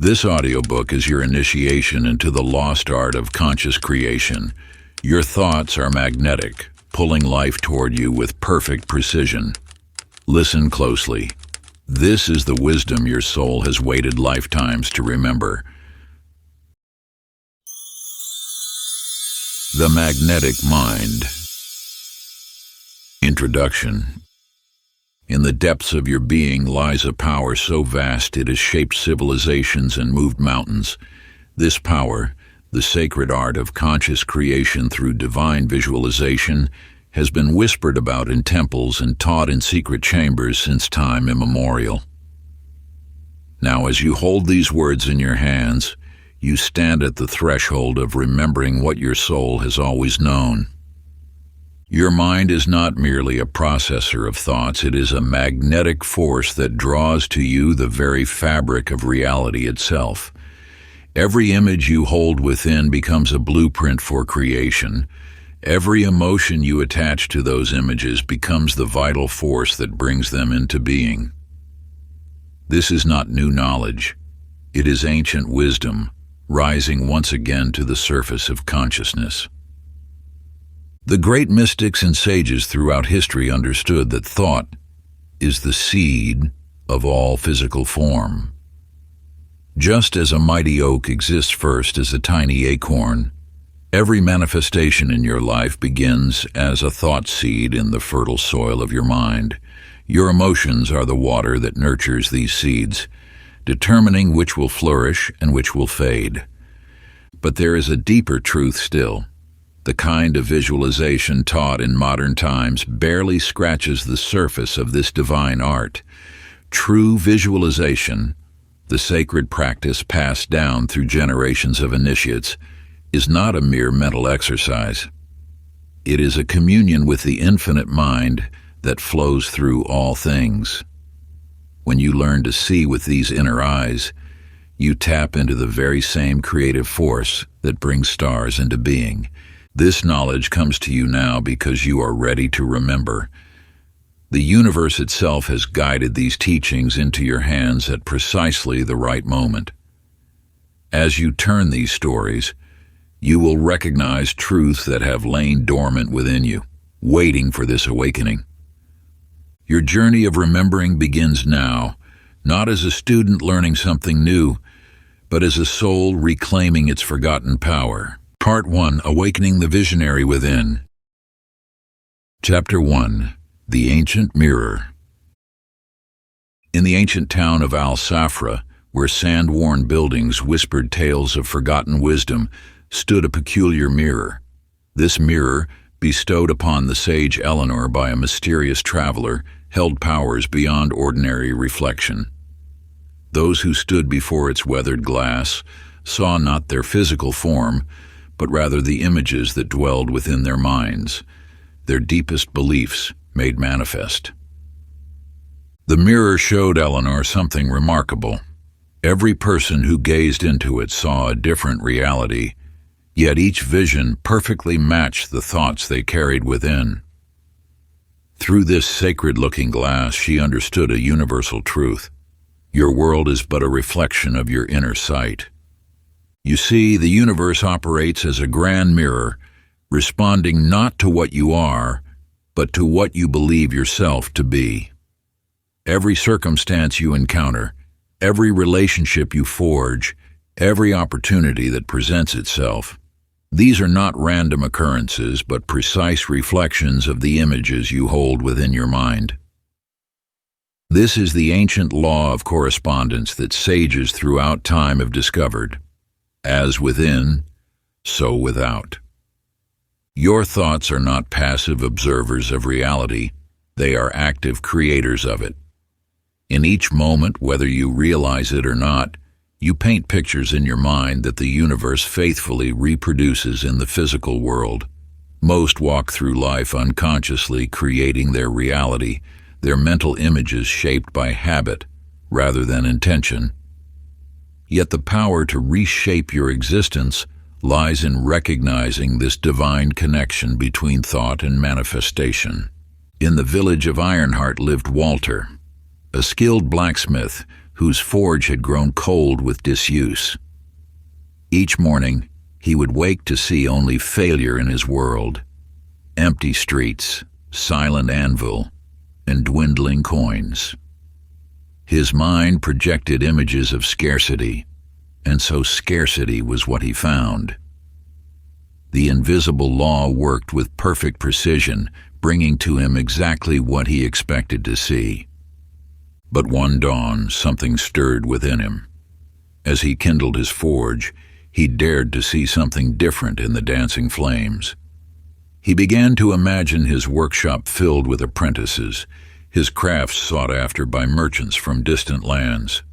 This audiobook is your initiation into the lost art of conscious creation. Your thoughts are magnetic, pulling life toward you with perfect precision. Listen closely. This is the wisdom your soul has waited lifetimes to remember. The Magnetic Mind. Introduction. In the depths of your being lies a power so vast it has shaped civilizations and moved mountains. This power, the sacred art of conscious creation through divine visualization, has been whispered about in temples and taught in secret chambers since time immemorial. Now, as you hold these words in your hands, you stand at the threshold of remembering what your soul has always known. Your mind is not merely a processor of thoughts, it is a magnetic force that draws to you the very fabric of reality itself. Every image you hold within becomes a blueprint for creation. Every emotion you attach to those images becomes the vital force that brings them into being. This is not new knowledge. It is ancient wisdom, rising once again to the surface of consciousness. The great mystics and sages throughout history understood that thought is the seed of all physical form. Just as a mighty oak exists first as a tiny acorn, every manifestation in your life begins as a thought seed in the fertile soil of your mind. Your emotions are the water that nurtures these seeds, determining which will flourish and which will fade. But there is a deeper truth still. The kind of visualization taught in modern times barely scratches the surface of this divine art. True visualization, the sacred practice passed down through generations of initiates, is not a mere mental exercise. It is a communion with the infinite mind that flows through all things. When you learn to see with these inner eyes, you tap into the very same creative force that brings stars into being. This knowledge comes to you now because you are ready to remember. The universe itself has guided these teachings into your hands at precisely the right moment. As you turn these stories, you will recognize truths that have lain dormant within you, waiting for this awakening. Your journey of remembering begins now, not as a student learning something new, but as a soul reclaiming its forgotten power. Part 1. Awakening the Visionary Within. Chapter 1. The Ancient Mirror. In the ancient town of Al-Safra, where sand-worn buildings whispered tales of forgotten wisdom, stood a peculiar mirror. This mirror, bestowed upon the sage Eleanor by a mysterious traveler, held powers beyond ordinary reflection. Those who stood before its weathered glass saw not their physical form, but rather the images that dwelled within their minds, their deepest beliefs made manifest. The mirror showed Eleanor something remarkable. Every person who gazed into it saw a different reality, yet each vision perfectly matched the thoughts they carried within. Through this sacred-looking glass, she understood a universal truth. Your world is but a reflection of your inner sight. You see, the universe operates as a grand mirror, responding not to what you are, but to what you believe yourself to be. Every circumstance you encounter, every relationship you forge, every opportunity that presents itself, these are not random occurrences, but precise reflections of the images you hold within your mind. This is the ancient law of correspondence that sages throughout time have discovered. As within, so without. Your thoughts are not passive observers of reality, they are active creators of it. In each moment, whether you realize it or not, you paint pictures in your mind that the universe faithfully reproduces in the physical world. Most walk through life unconsciously creating their reality, their mental images shaped by habit rather than intention. Yet the power to reshape your existence lies in recognizing this divine connection between thought and manifestation. In the village of Ironheart lived Walter, a skilled blacksmith whose forge had grown cold with disuse. Each morning, he would wake to see only failure in his world: empty streets, silent anvil, and dwindling coins. His mind projected images of scarcity, and so scarcity was what he found. The invisible law worked with perfect precision, bringing to him exactly what he expected to see. But one dawn, something stirred within him. As he kindled his forge, he dared to see something different in the dancing flames. He began to imagine his workshop filled with apprentices, his crafts sought after by merchants from distant lands.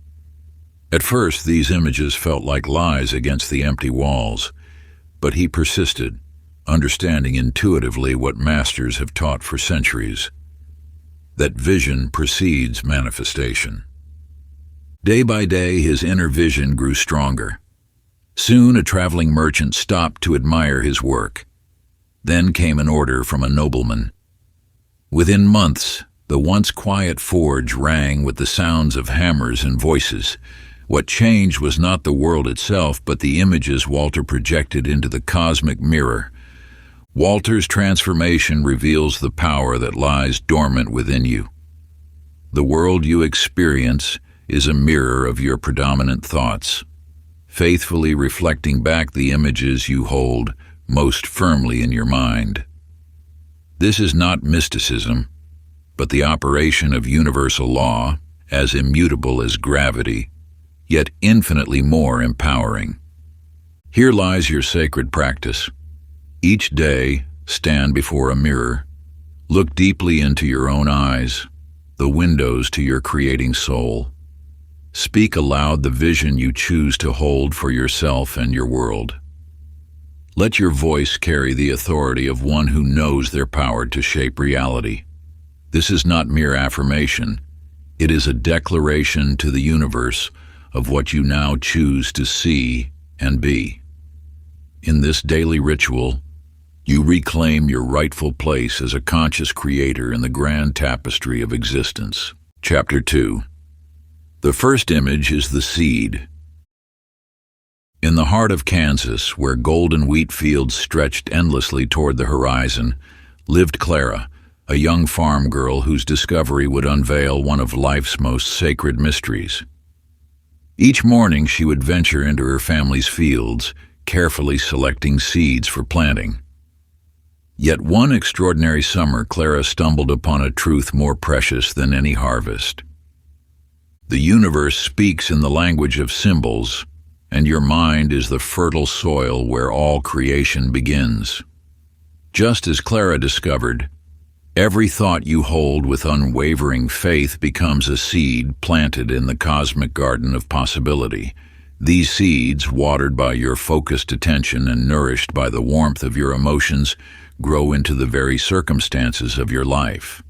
At first, these images felt like lies against the empty walls, but he persisted, understanding intuitively what masters have taught for centuries: that vision precedes manifestation. Day by day, his inner vision grew stronger. Soon, a traveling merchant stopped to admire his work. Then came an order from a nobleman. Within months, the once quiet forge rang with the sounds of hammers and voices. What changed was not the world itself, but the images Walter projected into the cosmic mirror. Walter's transformation reveals the power that lies dormant within you. The world you experience is a mirror of your predominant thoughts, faithfully reflecting back the images you hold most firmly in your mind. This is not mysticism, but the operation of universal law, as immutable as gravity, yet infinitely more empowering. Here lies your sacred practice. Each day, stand before a mirror. Look deeply into your own eyes, the windows to your creating soul. Speak aloud the vision you choose to hold for yourself and your world. Let your voice carry the authority of one who knows their power to shape reality. This is not mere affirmation. It is a declaration to the universe of what you now choose to see and be. In this daily ritual, you reclaim your rightful place as a conscious creator in the grand tapestry of existence. Chapter 2. The first image is the seed. In the heart of Kansas, where golden wheat fields stretched endlessly toward the horizon, lived Clara, a young farm girl whose discovery would unveil one of life's most sacred mysteries. Each morning she would venture into her family's fields, carefully selecting seeds for planting. Yet one extraordinary summer, Clara stumbled upon a truth more precious than any harvest. The universe speaks in the language of symbols, and your mind is the fertile soil where all creation begins. Just as Clara discovered, every thought you hold with unwavering faith becomes a seed planted in the cosmic garden of possibility. These seeds, watered by your focused attention and nourished by the warmth of your emotions, grow into the very circumstances of your life.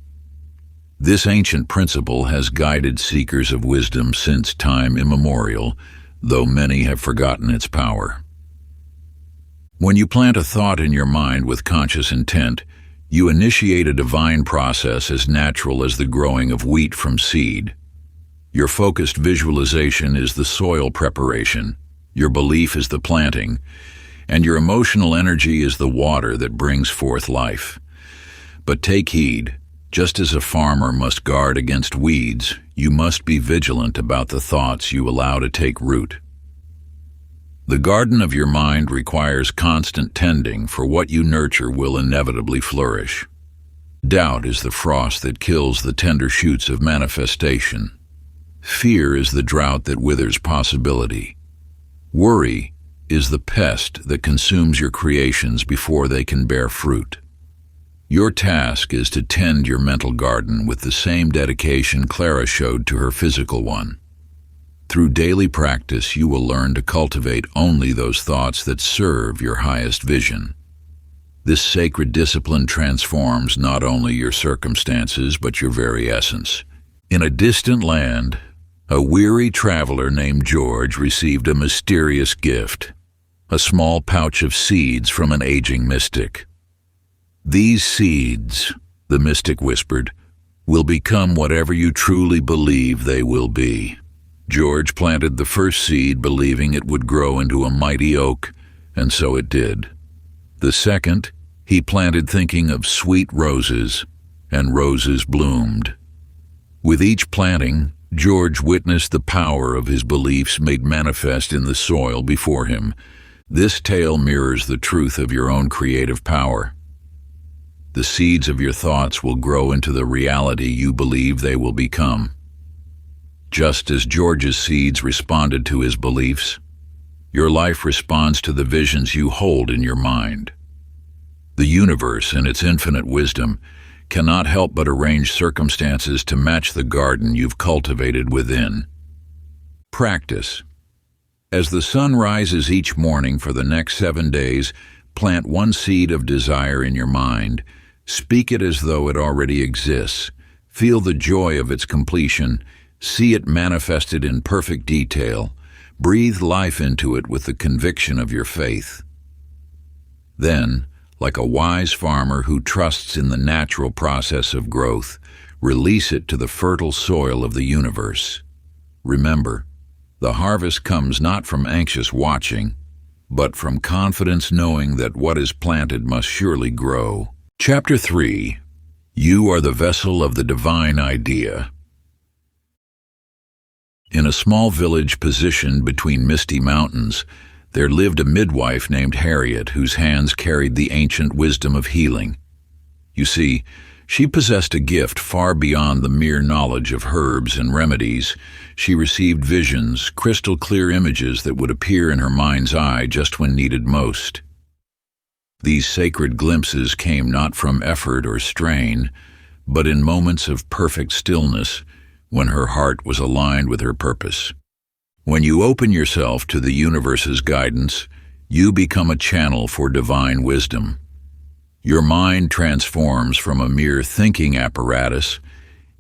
This ancient principle has guided seekers of wisdom since time immemorial, though many have forgotten its power. When you plant a thought in your mind with conscious intent, you initiate a divine process as natural as the growing of wheat from seed. Your focused visualization is the soil preparation, your belief is the planting, and your emotional energy is the water that brings forth life. But take heed, just as a farmer must guard against weeds, you must be vigilant about the thoughts you allow to take root. The garden of your mind requires constant tending, for what you nurture will inevitably flourish. Doubt is the frost that kills the tender shoots of manifestation. Fear is the drought that withers possibility. Worry is the pest that consumes your creations before they can bear fruit. Your task is to tend your mental garden with the same dedication Clara showed to her physical one. Through daily practice, you will learn to cultivate only those thoughts that serve your highest vision. This sacred discipline transforms not only your circumstances, but your very essence. In a distant land, a weary traveler named George received a mysterious gift, a small pouch of seeds from an aging mystic. "These seeds," the mystic whispered, "will become whatever you truly believe they will be." George planted the first seed believing it would grow into a mighty oak, and so it did. The second, he planted thinking of sweet roses, and roses bloomed. With each planting, George witnessed the power of his beliefs made manifest in the soil before him. This tale mirrors the truth of your own creative power. The seeds of your thoughts will grow into the reality you believe they will become. Just as George's seeds responded to his beliefs, your life responds to the visions you hold in your mind. The universe, in its infinite wisdom, cannot help but arrange circumstances to match the garden you've cultivated within. Practice. As the sun rises each morning for the next 7 days, plant one seed of desire in your mind. Speak it as though it already exists. Feel the joy of its completion. See it manifested in perfect detail. Breathe life into it with the conviction of your faith. Then, like a wise farmer who trusts in the natural process of growth, release it to the fertile soil of the universe. Remember, the harvest comes not from anxious watching, but from confidence knowing that what is planted must surely grow. Chapter 3. You are the vessel of the divine idea. In a small village positioned between misty mountains, there lived a midwife named Harriet whose hands carried the ancient wisdom of healing. You see, she possessed a gift far beyond the mere knowledge of herbs and remedies. She received visions, crystal-clear images that would appear in her mind's eye just when needed most. These sacred glimpses came not from effort or strain, but in moments of perfect stillness, when her heart was aligned with her purpose. When you open yourself to the universe's guidance, you become a channel for divine wisdom. Your mind transforms from a mere thinking apparatus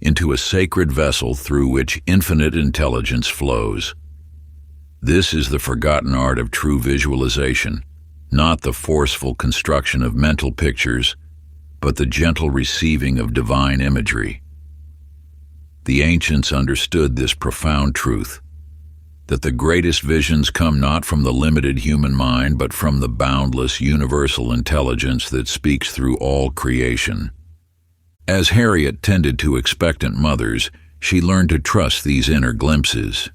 into a sacred vessel through which infinite intelligence flows. This is the forgotten art of true visualization, not the forceful construction of mental pictures, but the gentle receiving of divine imagery. The ancients understood this profound truth, that the greatest visions come not from the limited human mind, but from the boundless universal intelligence that speaks through all creation. As Harriet tended to expectant mothers, she learned to trust these inner glimpses.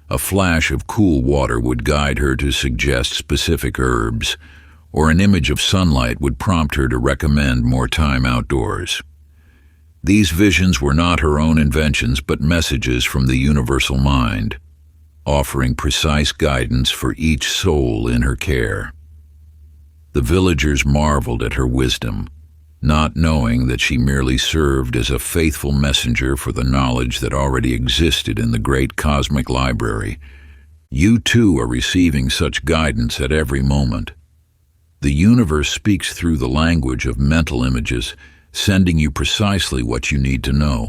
A flash of cool water would guide her to suggest specific herbs, or an image of sunlight would prompt her to recommend more time outdoors. These visions were not her own inventions, but messages from the universal mind, offering precise guidance for each soul in her care. The villagers marveled at her wisdom, not knowing that she merely served as a faithful messenger for the knowledge that already existed in the great cosmic library. You too are receiving such guidance at every moment. The universe speaks through the language of mental images, sending you precisely what you need to know.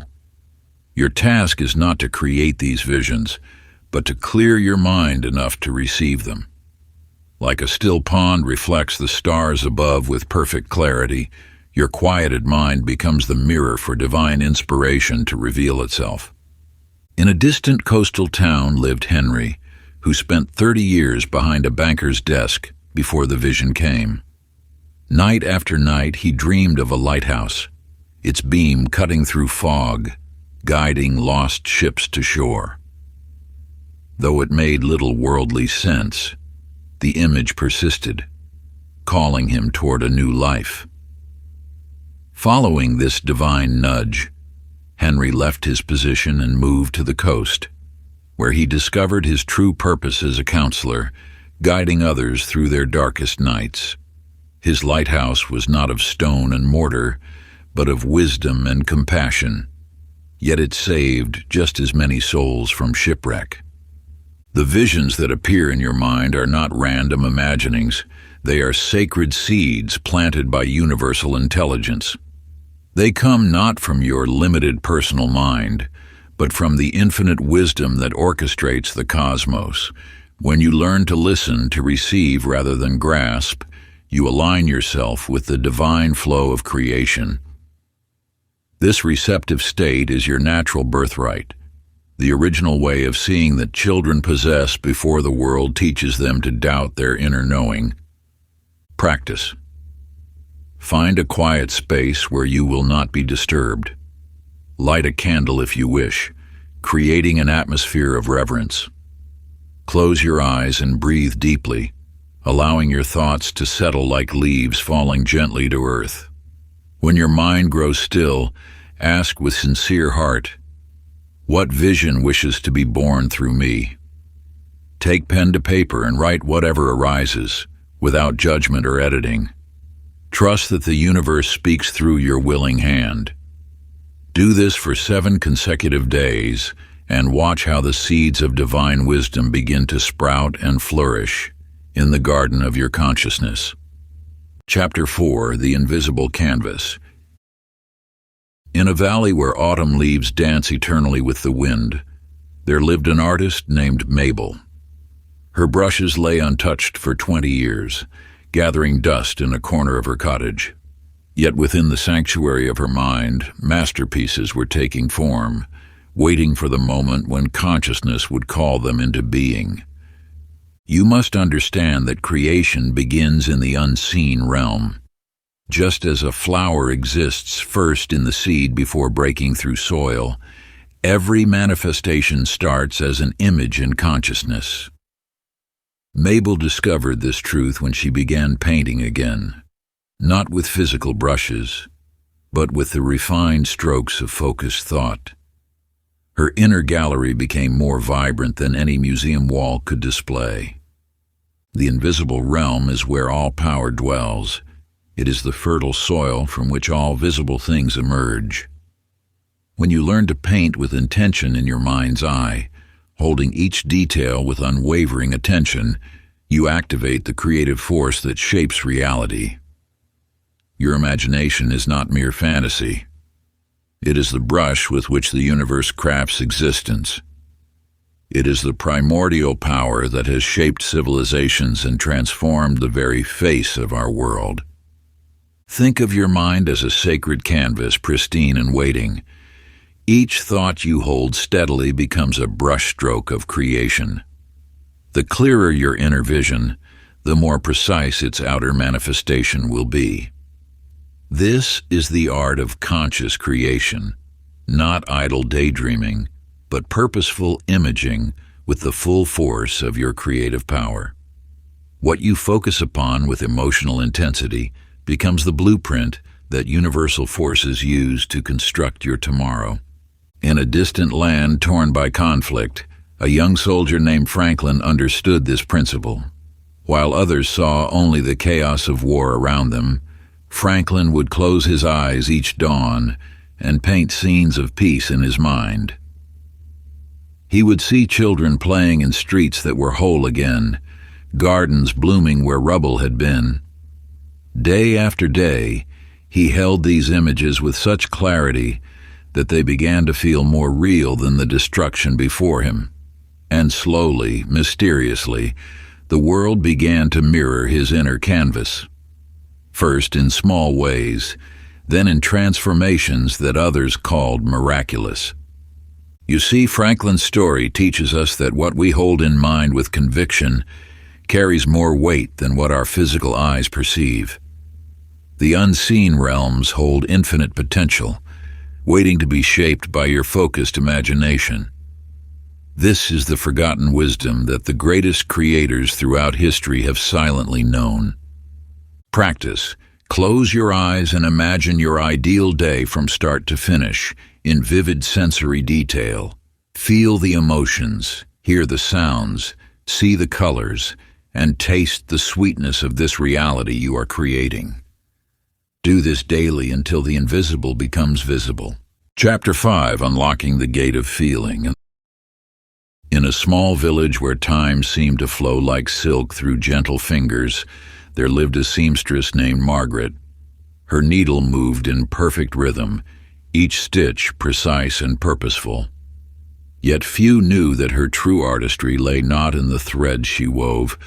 Your task is not to create these visions, but to clear your mind enough to receive them. Like a still pond reflects the stars above with perfect clarity, your quieted mind becomes the mirror for divine inspiration to reveal itself. In a distant coastal town lived Henry, who spent 30 years behind a banker's desk before the vision came. Night after night he dreamed of a lighthouse, its beam cutting through fog, guiding lost ships to shore. Though it made little worldly sense, the image persisted, calling him toward a new life. Following this divine nudge, Henry left his position and moved to the coast, where he discovered his true purpose as a counselor, guiding others through their darkest nights. His lighthouse was not of stone and mortar, but of wisdom and compassion, yet it saved just as many souls from shipwreck. The visions that appear in your mind are not random imaginings. They are sacred seeds planted by universal intelligence. They come not from your limited personal mind, but from the infinite wisdom that orchestrates the cosmos. When you learn to listen, to receive rather than grasp, you align yourself with the divine flow of creation. This receptive state is your natural birthright, the original way of seeing that children possess before the world teaches them to doubt their inner knowing. Practice. Find a quiet space where you will not be disturbed. Light a candle if you wish, creating an atmosphere of reverence. Close your eyes and breathe deeply, allowing your thoughts to settle like leaves falling gently to earth. When your mind grows still, ask with sincere heart, "What vision wishes to be born through me?" Take pen to paper and write whatever arises, without judgment or editing. Trust that the universe speaks through your willing hand. Do this for 7 consecutive days, and watch how the seeds of divine wisdom begin to sprout and flourish in the garden of your consciousness. Chapter 4: The Invisible Canvas. In a valley where autumn leaves dance eternally with the wind, there lived an artist named Mabel. Her brushes lay untouched for 20 years, gathering dust in a corner of her cottage. Yet within the sanctuary of her mind, masterpieces were taking form, waiting for the moment when consciousness would call them into being. You must understand that creation begins in the unseen realm. Just as a flower exists first in the seed before breaking through soil, every manifestation starts as an image in consciousness. Mabel discovered this truth when she began painting again, not with physical brushes, but with the refined strokes of focused thought. Her inner gallery became more vibrant than any museum wall could display. The invisible realm is where all power dwells. It is the fertile soil from which all visible things emerge. When you learn to paint with intention in your mind's eye, holding each detail with unwavering attention, you activate the creative force that shapes reality. Your imagination is not mere fantasy. It is the brush with which the universe crafts existence. It is the primordial power that has shaped civilizations and transformed the very face of our world. Think of your mind as a sacred canvas, pristine and waiting. Each thought you hold steadily becomes a brushstroke of creation. The clearer your inner vision, the more precise its outer manifestation will be. This is the art of conscious creation, not idle daydreaming, but purposeful imaging with the full force of your creative power. What you focus upon with emotional intensity becomes the blueprint that universal forces use to construct your tomorrow. In a distant land torn by conflict, a young soldier named Franklin understood this principle. While others saw only the chaos of war around them, Franklin would close his eyes each dawn and paint scenes of peace in his mind. He would see children playing in streets that were whole again, gardens blooming where rubble had been. Day after day, he held these images with such clarity that they began to feel more real than the destruction before him. And slowly, mysteriously, the world began to mirror his inner canvas. First in small ways, then in transformations that others called miraculous. You see, Franklin's story teaches us that what we hold in mind with conviction carries more weight than what our physical eyes perceive. The unseen realms hold infinite potential, waiting to be shaped by your focused imagination. This is the forgotten wisdom that the greatest creators throughout history have silently known. Practice. Close your eyes and imagine your ideal day from start to finish, in vivid sensory detail. Feel the emotions, hear the sounds, see the colors, and taste the sweetness of this reality you are creating. Do this daily until the invisible becomes visible. Chapter 5: Unlocking the Gate of Feeling. In a small village where time seemed to flow like silk through gentle fingers, there lived a seamstress named Margaret. Her needle moved in perfect rhythm, each stitch precise and purposeful. Yet few knew that her true artistry lay not in the threads she wove,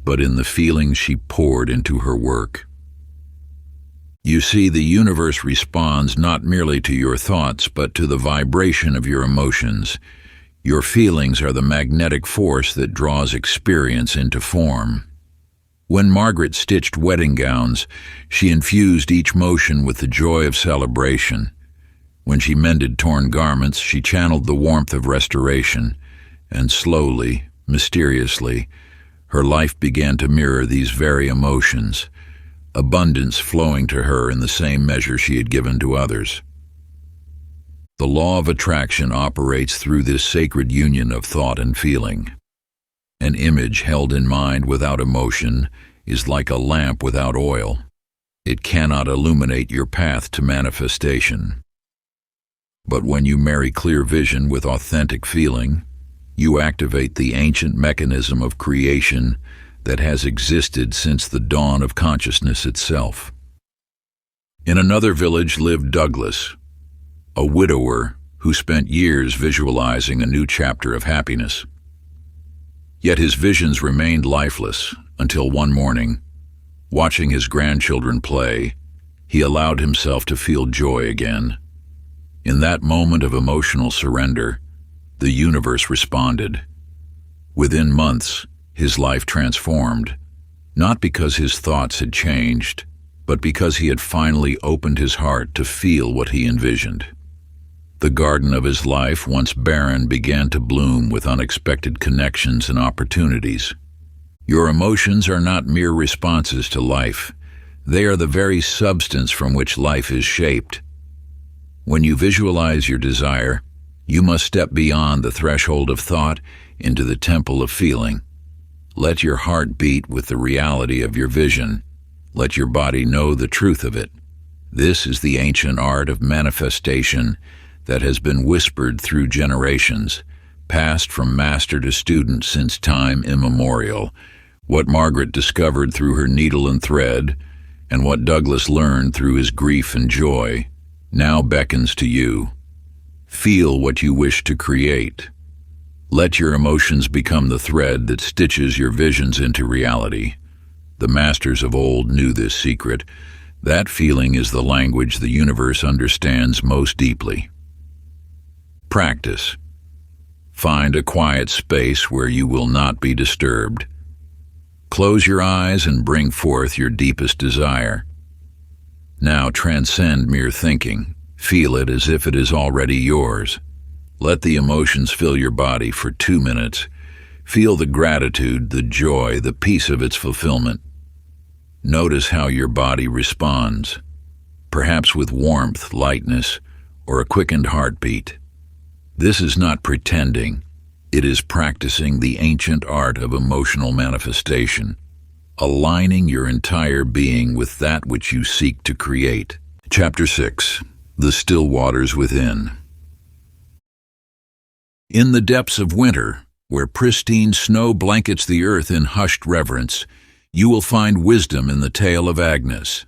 but in the feelings she poured into her work. You see, the universe responds not merely to your thoughts, but to the vibration of your emotions. Your feelings are the magnetic force that draws experience into form. When Margaret stitched wedding gowns, she infused each motion with the joy of celebration. When she mended torn garments, she channeled the warmth of restoration, and slowly, mysteriously, her life began to mirror these very emotions, abundance flowing to her in the same measure she had given to others. The law of attraction operates through this sacred union of thought and feeling. An image held in mind without emotion is like a lamp without oil. It cannot illuminate your path to manifestation. But when you marry clear vision with authentic feeling, you activate the ancient mechanism of creation that has existed since the dawn of consciousness itself. In another village lived Douglas, a widower who spent years visualizing a new chapter of happiness. Yet his visions remained lifeless until one morning, watching his grandchildren play, he allowed himself to feel joy again. In that moment of emotional surrender, the universe responded. Within months, his life transformed, not because his thoughts had changed, but because he had finally opened his heart to feel what he envisioned. The garden of his life, once barren, began to bloom with unexpected connections and opportunities. Your emotions are not mere responses to life. They are the very substance from which life is shaped. When you visualize your desire, you must step beyond the threshold of thought into the temple of feeling. Let your heart beat with the reality of your vision. Let your body know the truth of it. This is the ancient art of manifestation that has been whispered through generations, passed from master to student since time immemorial. What Margaret discovered through her needle and thread, and what Douglas learned through his grief and joy, now beckons to you. Feel what you wish to create. Let your emotions become the thread that stitches your visions into reality. The masters of old knew this secret. That feeling is the language the universe understands most deeply. Practice. Find a quiet space where you will not be disturbed. Close your eyes and bring forth your deepest desire. Now transcend mere thinking. Feel it as if it is already yours. Let the emotions fill your body for 2 minutes. Feel the gratitude, the joy, the peace of its fulfillment. Notice how your body responds, perhaps with warmth, lightness, or a quickened heartbeat. This is not pretending. It is practicing the ancient art of emotional manifestation, aligning your entire being with that which you seek to create. Chapter 6. The Still Waters Within. In the depths of winter, where pristine snow blankets the earth in hushed reverence, you will find wisdom in the tale of Agnes.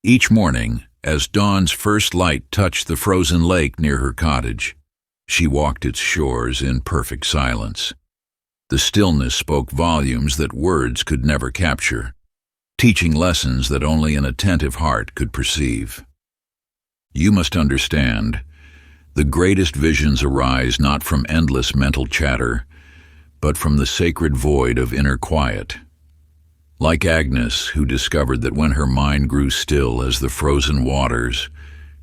Each morning, as dawn's first light touched the frozen lake near her cottage, she walked its shores in perfect silence. The stillness spoke volumes that words could never capture, teaching lessons that only an attentive heart could perceive. You must understand, the greatest visions arise not from endless mental chatter, but from the sacred void of inner quiet. Like Agnes, who discovered that when her mind grew still as the frozen waters,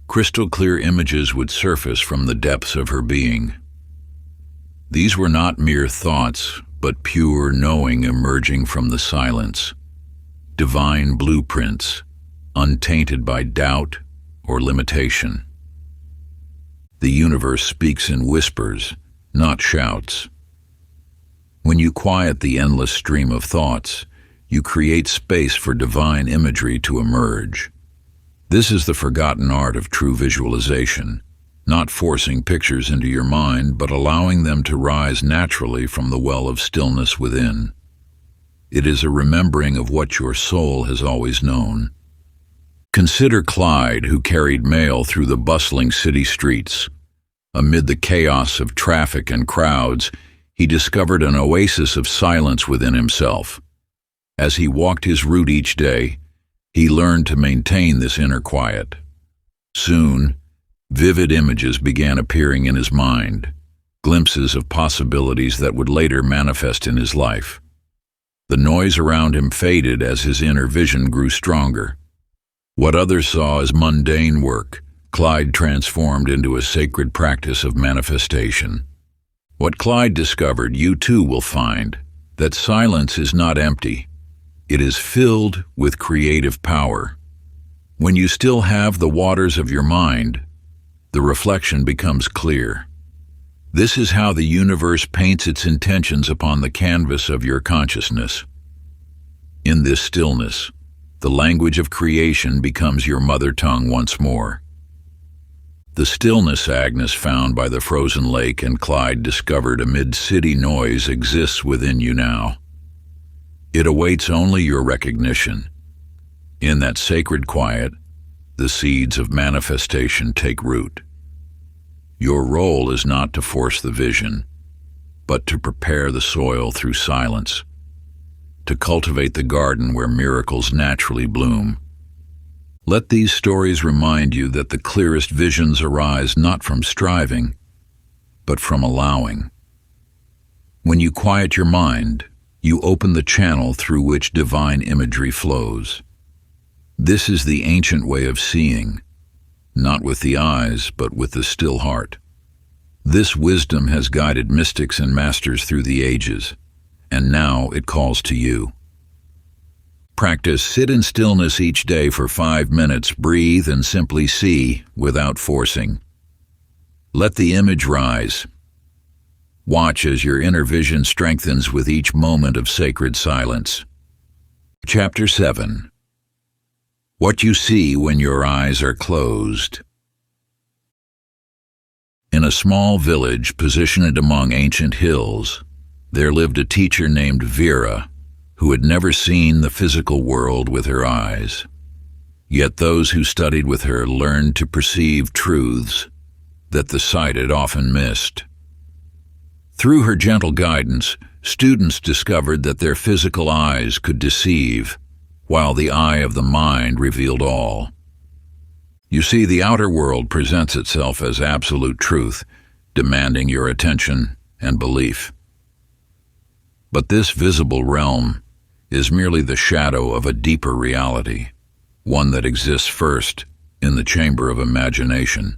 crystal-clear images would surface from the depths of her being. These were not mere thoughts, but pure knowing emerging from the silence, divine blueprints, untainted by doubt or limitation. The universe speaks in whispers, not shouts. When you quiet the endless stream of thoughts, you create space for divine imagery to emerge. This is the forgotten art of true visualization, not forcing pictures into your mind, but allowing them to rise naturally from the well of stillness within. It is a remembering of what your soul has always known. Consider Clyde, who carried mail through the bustling city streets. Amid the chaos of traffic and crowds, he discovered an oasis of silence within himself. As he walked his route each day, he learned to maintain this inner quiet. Soon, vivid images began appearing in his mind. glimpses of possibilities that would later manifest in his life. The noise around him faded as his inner vision grew stronger. What others saw as mundane work, Clyde transformed into a sacred practice of manifestation. What Clyde discovered, you too will find, that silence is not empty. It is filled with creative power. When you still have the waters of your mind, the reflection becomes clear. This is how the universe paints its intentions upon the canvas of your consciousness. In this stillness, the language of creation becomes your mother tongue once more. The stillness Agnes found by the frozen lake and Clyde discovered amid city noise exists within you now. It awaits only your recognition. In that sacred quiet, the seeds of manifestation take root. Your role is not to force the vision, but to prepare the soil through silence, to cultivate the garden where miracles naturally bloom. Let these stories remind you that the clearest visions arise not from striving, but from allowing. When you quiet your mind, you open the channel through which divine imagery flows. This is the ancient way of seeing, not with the eyes, but with the still heart. This wisdom has guided mystics and masters through the ages, and now it calls to you. Practice sit in stillness each day for 5 minutes, breathe and simply see without forcing. Let the image rise. Watch as your inner vision strengthens with each moment of sacred silence. Chapter 7. What you see when your eyes are closed. In a small village positioned among ancient hills, there lived a teacher named Vera, who had never seen the physical world with her eyes. Yet those who studied with her learned to perceive truths that the sighted often missed. Through her gentle guidance, students discovered that their physical eyes could deceive, while the eye of the mind revealed all. You see, the outer world presents itself as absolute truth, demanding your attention and belief. But this visible realm is merely the shadow of a deeper reality, one that exists first in the chamber of imagination.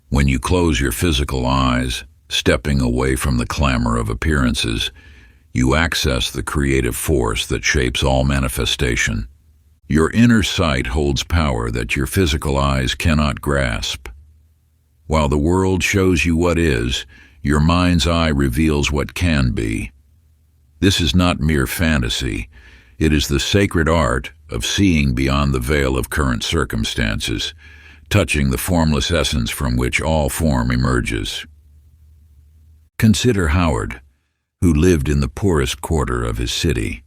When you close your physical eyes, stepping away from the clamor of appearances, you access the creative force that shapes all manifestation. Your inner sight holds power that your physical eyes cannot grasp. While the world shows you what is, your mind's eye reveals what can be. This is not mere fantasy. It is the sacred art of seeing beyond the veil of current circumstances, touching the formless essence from which all form emerges. Consider Howard, who lived in the poorest quarter of his city.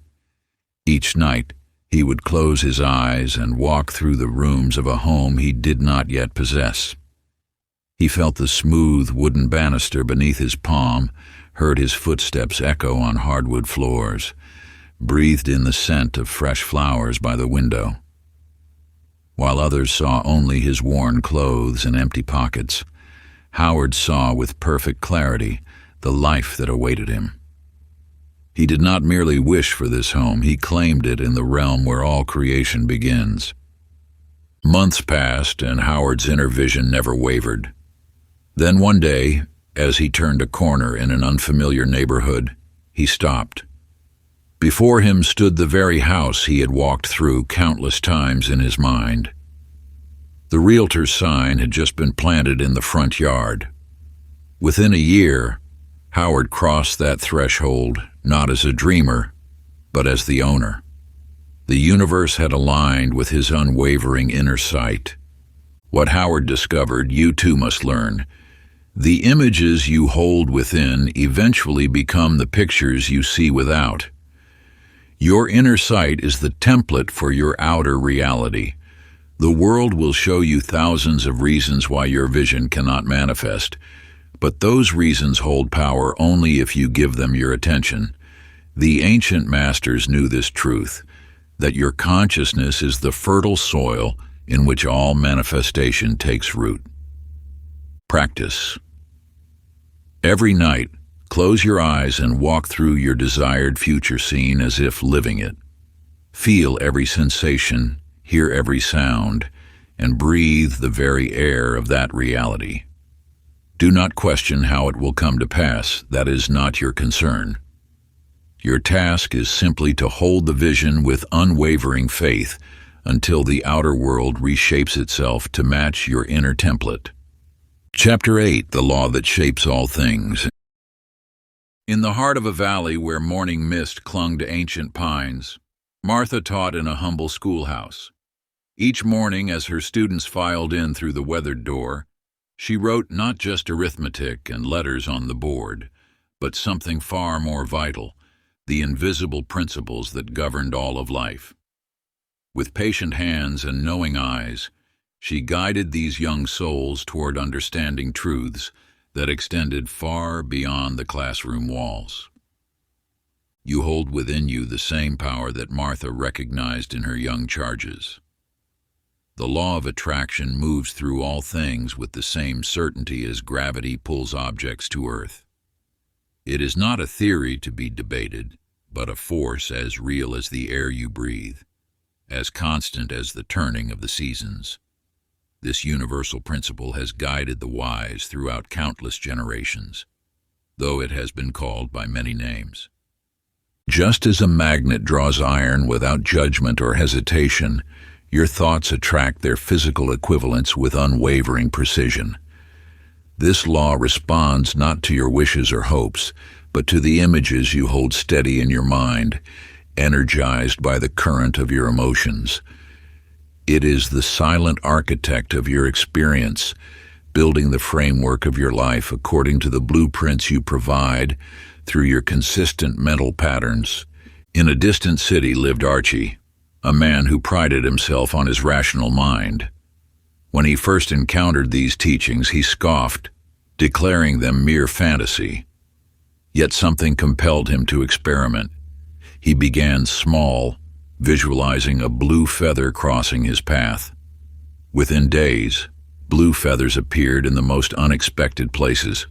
Each night, he would close his eyes and walk through the rooms of a home he did not yet possess. He felt the smooth wooden banister beneath his palm, heard his footsteps echo on hardwood floors, breathed in the scent of fresh flowers by the window. While others saw only his worn clothes and empty pockets, Howard saw with perfect clarity the life that awaited him. He did not merely wish for this home, he claimed it in the realm where all creation begins. Months passed, and Howard's inner vision never wavered. Then one day, as he turned a corner in an unfamiliar neighborhood, he stopped. Before him stood the very house he had walked through countless times in his mind. The realtor's sign had just been planted in the front yard. Within a year, Howard crossed that threshold not as a dreamer, but as the owner. The universe had aligned with his unwavering inner sight. What Howard discovered, you too must learn. The images you hold within eventually become the pictures you see without. Your inner sight is the template for your outer reality. The world will show you thousands of reasons why your vision cannot manifest, but those reasons hold power only if you give them your attention. The ancient masters knew this truth, that your consciousness is the fertile soil in which all manifestation takes root. Practice. Every night, close your eyes and walk through your desired future scene as if living it. Feel every sensation, hear every sound, and breathe the very air of that reality. Do not question how it will come to pass. That is not your concern. Your task is simply to hold the vision with unwavering faith until the outer world reshapes itself to match your inner template. Chapter 8: The Law That Shapes All Things. In the heart of a valley where morning mist clung to ancient pines, Martha taught in a humble schoolhouse. Each morning, as her students filed in through the weathered door, she wrote not just arithmetic and letters on the board, but something far more vital: the invisible principles that governed all of life. With patient hands and knowing eyes, she guided these young souls toward understanding truths that extended far beyond the classroom walls. You hold within you the same power that Martha recognized in her young charges. The law of attraction moves through all things with the same certainty as gravity pulls objects to Earth. It is not a theory to be debated, but a force as real as the air you breathe, as constant as the turning of the seasons. This universal principle has guided the wise throughout countless generations, though it has been called by many names. Just as a magnet draws iron without judgment or hesitation, your thoughts attract their physical equivalents with unwavering precision. This law responds not to your wishes or hopes, but to the images you hold steady in your mind, energized by the current of your emotions. It is the silent architect of your experience, building the framework of your life according to the blueprints you provide through your consistent mental patterns. In a distant city lived Archie, a man who prided himself on his rational mind. When he first encountered these teachings, he scoffed, declaring them mere fantasy. Yet something compelled him to experiment. He began small, visualizing a blue feather crossing his path. Within days, blue feathers appeared in the most unexpected places,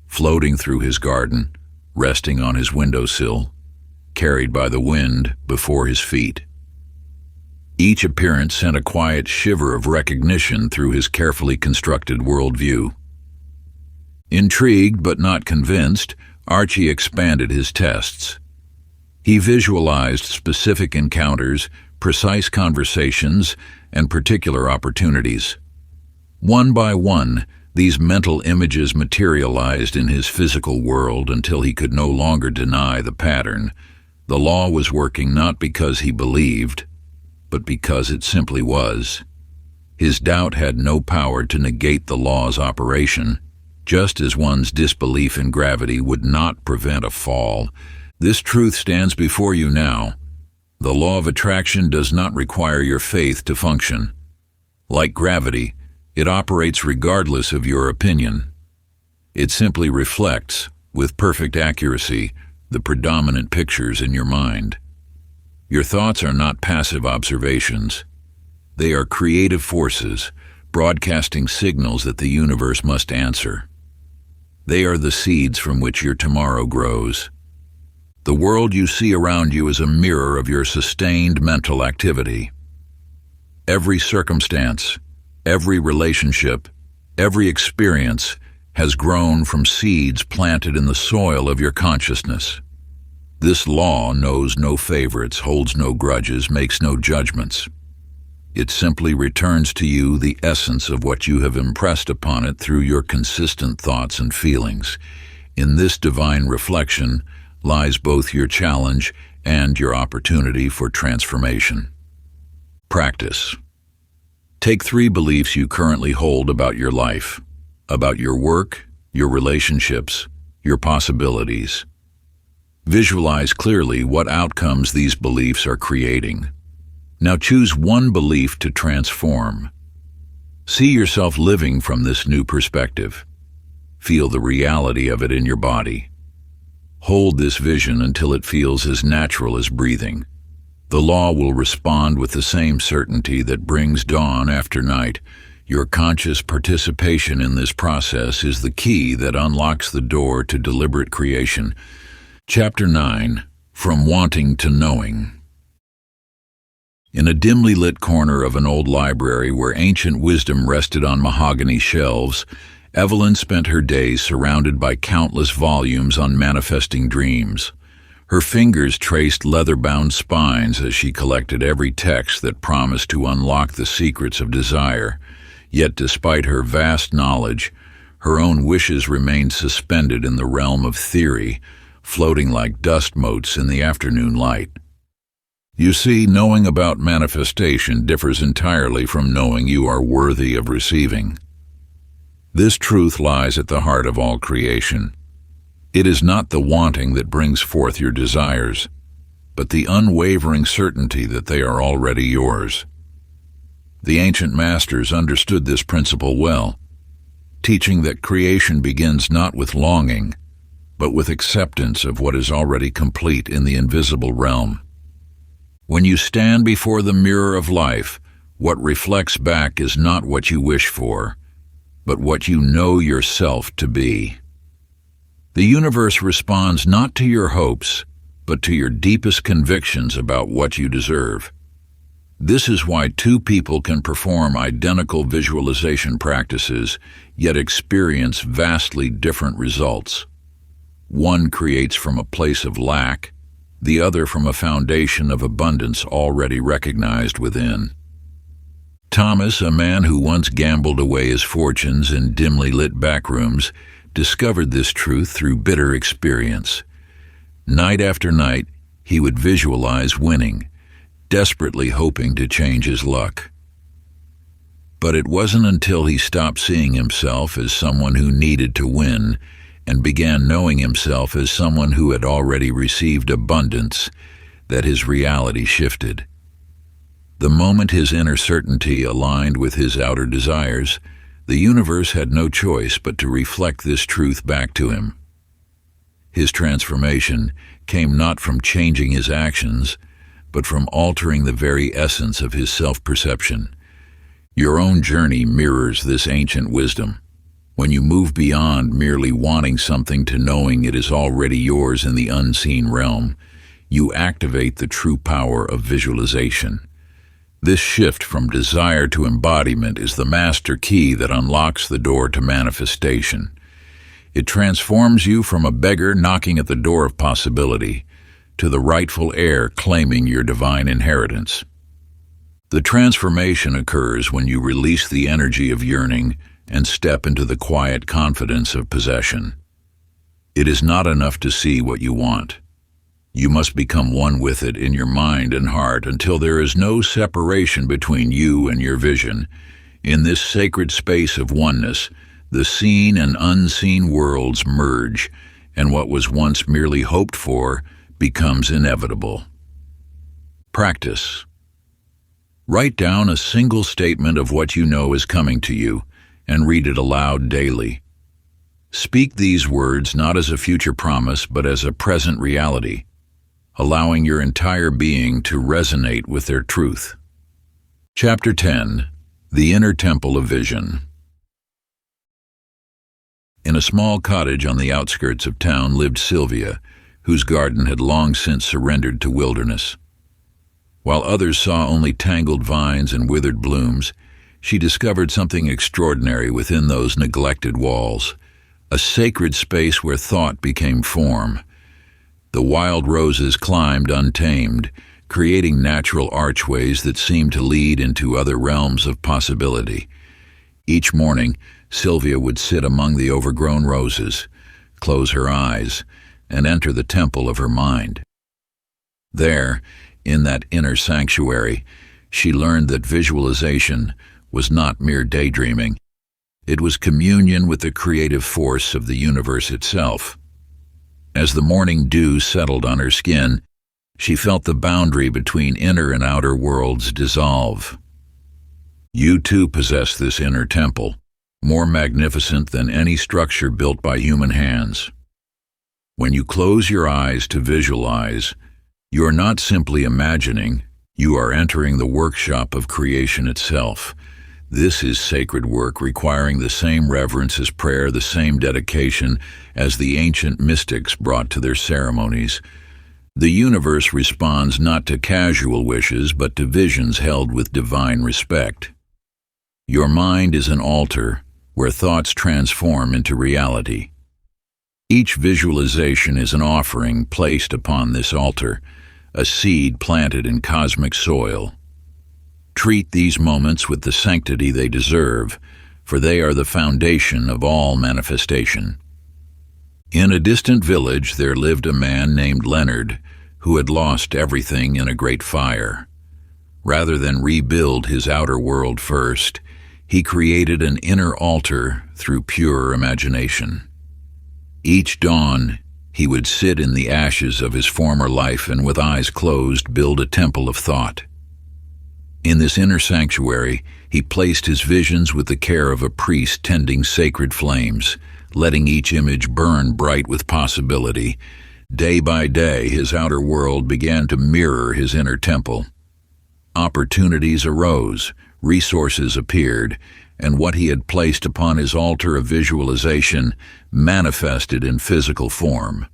floating through his garden, resting on his windowsill, carried by the wind before his feet. Each appearance sent a quiet shiver of recognition through his carefully constructed worldview. Intrigued but not convinced, Archie expanded his tests. He visualized specific encounters, precise conversations, and particular opportunities. One by one, these mental images materialized in his physical world until he could no longer deny the pattern. The law was working not because he believed, but because it simply was. His doubt had no power to negate the law's operation, just as one's disbelief in gravity would not prevent a fall. This truth stands before you now. The law of attraction does not require your faith to function. Like gravity, it operates regardless of your opinion. It simply reflects, with perfect accuracy, the predominant pictures in your mind. Your thoughts are not passive observations. They are creative forces, broadcasting signals that the universe must answer. They are the seeds from which your tomorrow grows. The world you see around you is a mirror of your sustained mental activity. Every circumstance, every relationship, every experience has grown from seeds planted in the soil of your consciousness. This law knows no favorites, holds no grudges, makes no judgments. It simply returns to you the essence of what you have impressed upon it through your consistent thoughts and feelings. In this divine reflection lies both your challenge and your opportunity for transformation. Practice. Take 3 beliefs you currently hold about your life, about your work, your relationships, your possibilities. Visualize clearly what outcomes these beliefs are creating. Now choose one belief to transform. See yourself living from this new perspective. Feel the reality of it in your body. Hold this vision until it feels as natural as breathing. The law will respond with the same certainty that brings dawn after night. Your conscious participation in this process is the key that unlocks the door to deliberate creation. Chapter 9. From Wanting to Knowing. In a dimly lit corner of an old library where ancient wisdom rested on mahogany shelves, Evelyn spent her days surrounded by countless volumes on manifesting dreams. Her fingers traced leather-bound spines as she collected every text that promised to unlock the secrets of desire. Yet despite her vast knowledge, her own wishes remained suspended in the realm of theory, floating like dust motes in the afternoon light. You see, knowing about manifestation differs entirely from knowing you are worthy of receiving. This truth lies at the heart of all creation. It is not the wanting that brings forth your desires, but the unwavering certainty that they are already yours. The ancient masters understood this principle well, teaching that creation begins not with longing, but with acceptance of what is already complete in the invisible realm. When you stand before the mirror of life, what reflects back is not what you wish for, but what you know yourself to be. The universe responds not to your hopes, but to your deepest convictions about what you deserve. This is why two people can perform identical visualization practices, yet experience vastly different results. One creates from a place of lack, the other from a foundation of abundance already recognized within. Thomas, a man who once gambled away his fortunes in dimly lit backrooms, discovered this truth through bitter experience. Night after night, he would visualize winning, desperately hoping to change his luck. But it wasn't until he stopped seeing himself as someone who needed to win and began knowing himself as someone who had already received abundance that his reality shifted. The moment his inner certainty aligned with his outer desires, the universe had no choice but to reflect this truth back to him. His transformation came not from changing his actions, but from altering the very essence of his self-perception. Your own journey mirrors this ancient wisdom. When you move beyond merely wanting something to knowing it is already yours in the unseen realm, you activate the true power of visualization. This shift from desire to embodiment is the master key that unlocks the door to manifestation. It transforms you from a beggar knocking at the door of possibility to the rightful heir claiming your divine inheritance. The transformation occurs when you release the energy of yearning and step into the quiet confidence of possession. It is not enough to see what you want. You must become one with it in your mind and heart until there is no separation between you and your vision. In this sacred space of oneness, the seen and unseen worlds merge, and what was once merely hoped for becomes inevitable. Practice. Write down a single statement of what you know is coming to you, and read it aloud daily. Speak these words not as a future promise, but as a present reality, allowing your entire being to resonate with their truth. Chapter 10. The Inner Temple of Vision. In a small cottage on the outskirts of town lived Sylvia, whose garden had long since surrendered to wilderness. While others saw only tangled vines and withered blooms, she discovered something extraordinary within those neglected walls, a sacred space where thought became form. The wild roses climbed untamed, creating natural archways that seemed to lead into other realms of possibility. Each morning, Sylvia would sit among the overgrown roses, close her eyes, and enter the temple of her mind. There, in that inner sanctuary, she learned that visualization was not mere daydreaming. It was communion with the creative force of the universe itself. As the morning dew settled on her skin, she felt the boundary between inner and outer worlds dissolve. You too possess this inner temple, more magnificent than any structure built by human hands. When you close your eyes to visualize, you are not simply imagining, you are entering the workshop of creation itself. This is sacred work requiring the same reverence as prayer, the same dedication as the ancient mystics brought to their ceremonies. The universe responds not to casual wishes, but to visions held with divine respect. Your mind is an altar where thoughts transform into reality. Each visualization is an offering placed upon this altar, a seed planted in cosmic soil. Treat these moments with the sanctity they deserve, for they are the foundation of all manifestation. In a distant village there lived a man named Leonard, who had lost everything in a great fire. Rather than rebuild his outer world first, he created an inner altar through pure imagination. Each dawn, he would sit in the ashes of his former life and with eyes closed build a temple of thought. In this inner sanctuary, he placed his visions with the care of a priest tending sacred flames, letting each image burn bright with possibility. Day by day, his outer world began to mirror his inner temple. Opportunities arose, resources appeared, and what he had placed upon his altar of visualization manifested in physical form.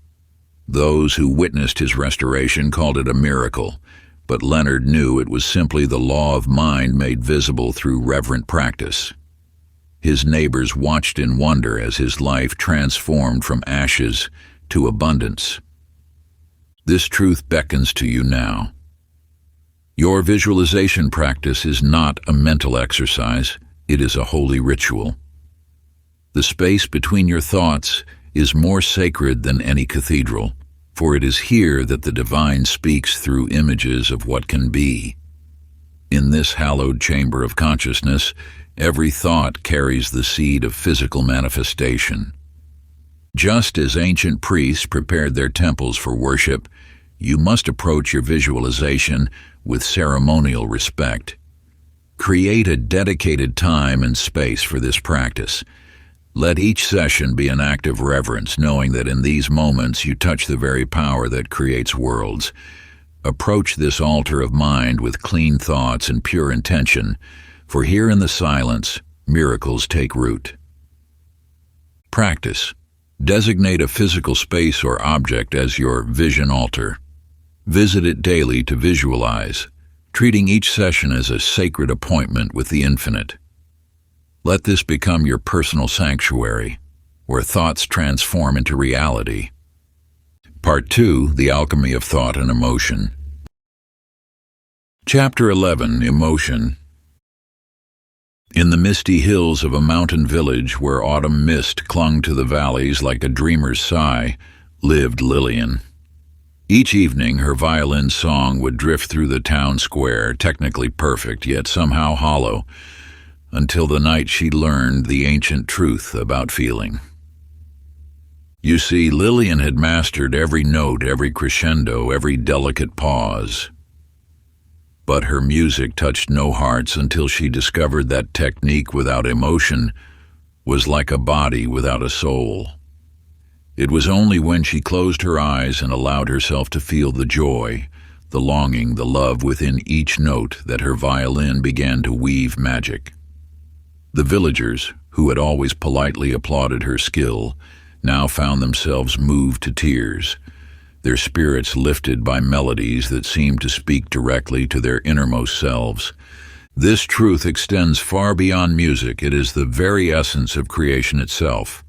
Those who witnessed his restoration called it a miracle, but Leonard knew it was simply the law of mind made visible through reverent practice. His neighbors watched in wonder as his life transformed from ashes to abundance. This truth beckons to you now. Your visualization practice is not a mental exercise, it is a holy ritual. The space between your thoughts is more sacred than any cathedral, for it is here that the divine speaks through images of what can be. In this hallowed chamber of consciousness, every thought carries the seed of physical manifestation. Just as ancient priests prepared their temples for worship, you must approach your visualization with ceremonial respect. Create a dedicated time and space for this practice. Let each session be an act of reverence, knowing that in these moments you touch the very power that creates worlds. Approach this altar of mind with clean thoughts and pure intention, for here in the silence, miracles take root. Practice. Designate a physical space or object as your vision altar. Visit it daily to visualize, treating each session as a sacred appointment with the infinite. Let this become your personal sanctuary, where thoughts transform into reality. Part 2, The Alchemy of Thought and Emotion. Chapter 11, Emotion. In the misty hills of a mountain village where autumn mist clung to the valleys like a dreamer's sigh, lived Lillian. Each evening her violin song would drift through the town square, technically perfect, yet somehow hollow, until the night she learned the ancient truth about feeling. You see, Lillian had mastered every note, every crescendo, every delicate pause. But her music touched no hearts until she discovered that technique without emotion was like a body without a soul. It was only when she closed her eyes and allowed herself to feel the joy, the longing, the love within each note that her violin began to weave magic. The villagers, who had always politely applauded her skill, now found themselves moved to tears, their spirits lifted by melodies that seemed to speak directly to their innermost selves. This truth extends far beyond music. It is the very essence of creation itself.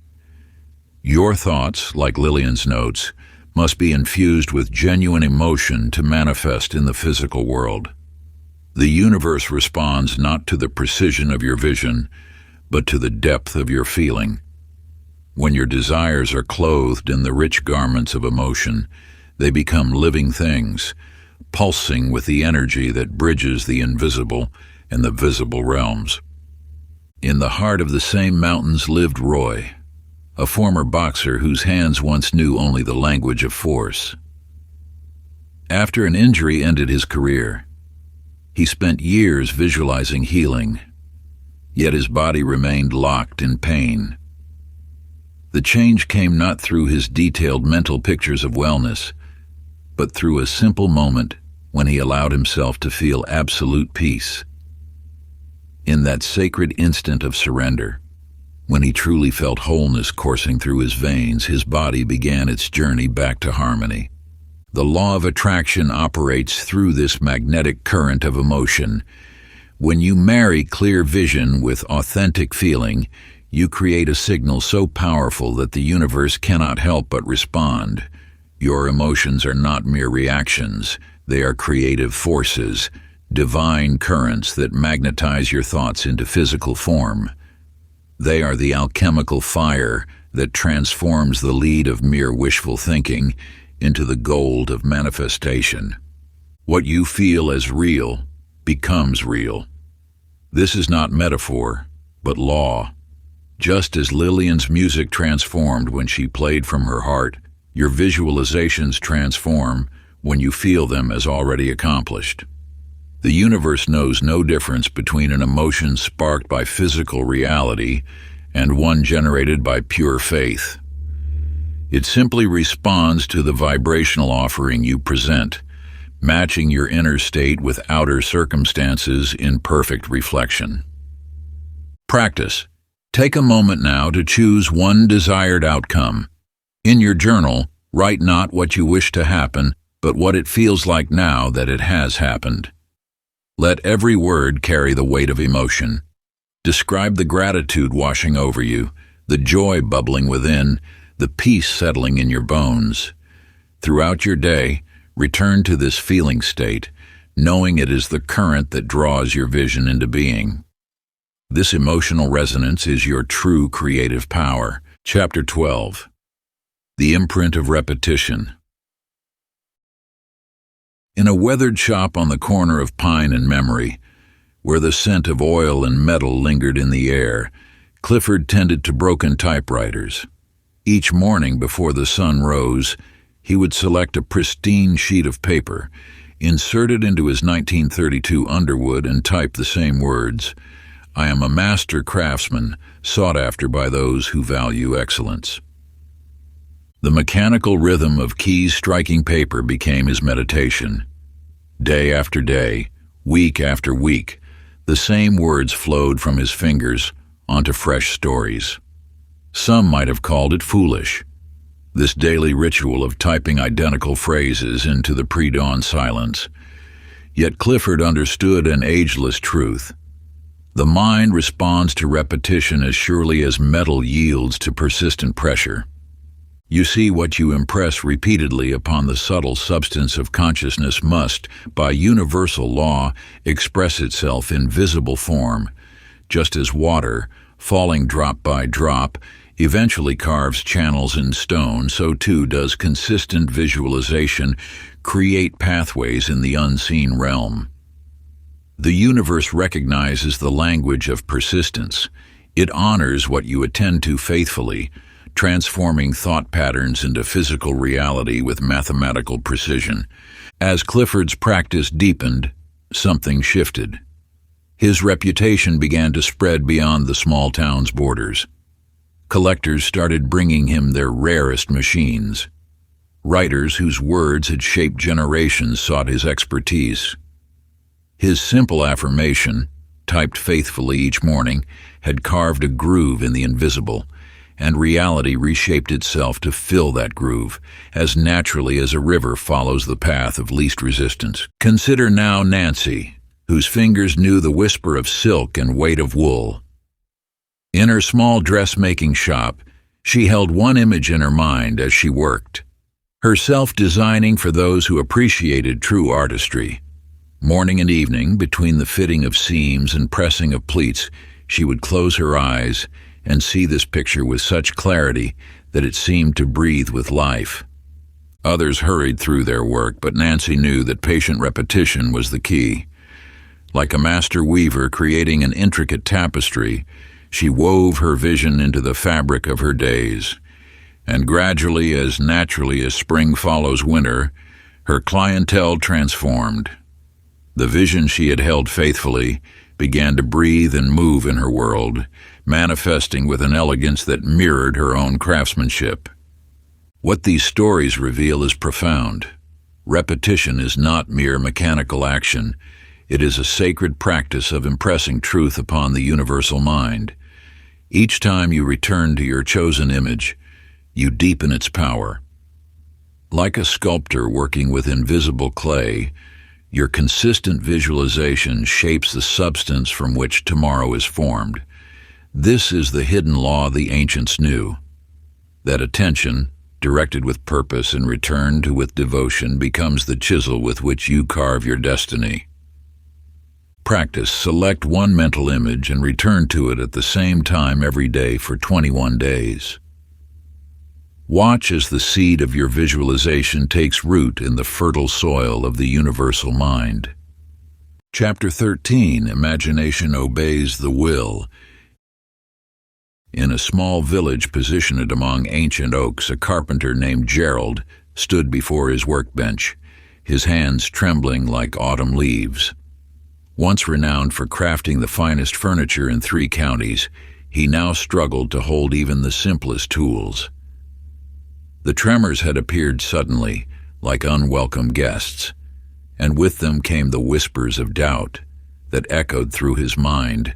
Your thoughts, like Lillian's notes, must be infused with genuine emotion to manifest in the physical world. The universe responds not to the precision of your vision, but to the depth of your feeling. When your desires are clothed in the rich garments of emotion, they become living things, pulsing with the energy that bridges the invisible and the visible realms. In the heart of the same mountains lived Roy, a former boxer whose hands once knew only the language of force. After an injury ended his career, he spent years visualizing healing, yet his body remained locked in pain. The change came not through his detailed mental pictures of wellness, but through a simple moment when he allowed himself to feel absolute peace. in that sacred instant of surrender. When he truly felt wholeness coursing through his veins, his body began its journey back to harmony. The law of attraction operates through this magnetic current of emotion. When you marry clear vision with authentic feeling, you create a signal so powerful that the universe cannot help but respond. Your emotions are not mere reactions. They are creative forces, divine currents that magnetize your thoughts into physical form. They are the alchemical fire that transforms the lead of mere wishful thinking into the gold of manifestation. What you feel as real becomes real. This is not metaphor, but law. Just as Lillian's music transformed when she played from her heart, your visualizations transform when you feel them as already accomplished. The universe knows no difference between an emotion sparked by physical reality and one generated by pure faith. It simply responds to the vibrational offering you present, matching your inner state with outer circumstances in perfect reflection. Practice. Take a moment now to choose one desired outcome. In your journal, write not what you wish to happen, but what it feels like now that it has happened. Let every word carry the weight of emotion. Describe the gratitude washing over you, the joy bubbling within, the peace settling in your bones. Throughout your day, return to this feeling state, knowing it is the current that draws your vision into being. This emotional resonance is your true creative power. Chapter 12. The Imprint of Repetition. In a weathered shop on the corner of Pine and Memory, where the scent of oil and metal lingered in the air, Clifford tended to broken typewriters. Each morning before the sun rose, he would select a pristine sheet of paper, insert it into his 1932 Underwood, and type the same words: "I am a master craftsman, sought after by those who value excellence." The mechanical rhythm of keys striking paper became his meditation. Day after day, week after week, the same words flowed from his fingers onto fresh stories. Some might have called it foolish, this daily ritual of typing identical phrases into the pre-dawn silence. Yet Clifford understood an ageless truth. The mind responds to repetition as surely as metal yields to persistent pressure. You see, what you impress repeatedly upon the subtle substance of consciousness must, by universal law, express itself in visible form, just as water, falling drop by drop, eventually carves channels in stone. So too does consistent visualization create pathways in the unseen realm. The universe recognizes the language of persistence. It honors what you attend to faithfully, transforming thought patterns into physical reality with mathematical precision. As Clifford's practice deepened, something shifted. His reputation began to spread beyond the small town's borders. Collectors started bringing him their rarest machines. Writers whose words had shaped generations sought his expertise. His simple affirmation, typed faithfully each morning, had carved a groove in the invisible, and reality reshaped itself to fill that groove, as naturally as a river follows the path of least resistance. Consider now Nancy, whose fingers knew the whisper of silk and weight of wool. In her small dressmaking shop, she held one image in her mind as she worked, herself designing for those who appreciated true artistry. Morning and evening, between the fitting of seams and pressing of pleats, she would close her eyes and see this picture with such clarity that it seemed to breathe with life. Others hurried through their work, but Nancy knew that patient repetition was the key. Like a master weaver creating an intricate tapestry, she wove her vision into the fabric of her days. And gradually, as naturally as spring follows winter, her clientele transformed. The vision she had held faithfully began to breathe and move in her world, manifesting with an elegance that mirrored her own craftsmanship. What these stories reveal is profound. Repetition is not mere mechanical action. It is a sacred practice of impressing truth upon the universal mind. Each time you return to your chosen image, you deepen its power. Like a sculptor working with invisible clay, your consistent visualization shapes the substance from which tomorrow is formed. This is the hidden law the ancients knew, that attention, directed with purpose and returned to with devotion, becomes the chisel with which you carve your destiny. Practice. Select one mental image and return to it at the same time every day for 21 days. Watch as the seed of your visualization takes root in the fertile soil of the universal mind. Chapter 13. Imagination obeys the will. In a small village positioned among ancient oaks, a carpenter named Gerald stood before his workbench, his hands trembling like autumn leaves. Once renowned for crafting the finest furniture in 3 counties, he now struggled to hold even the simplest tools. The tremors had appeared suddenly, like unwelcome guests, and with them came the whispers of doubt that echoed through his mind,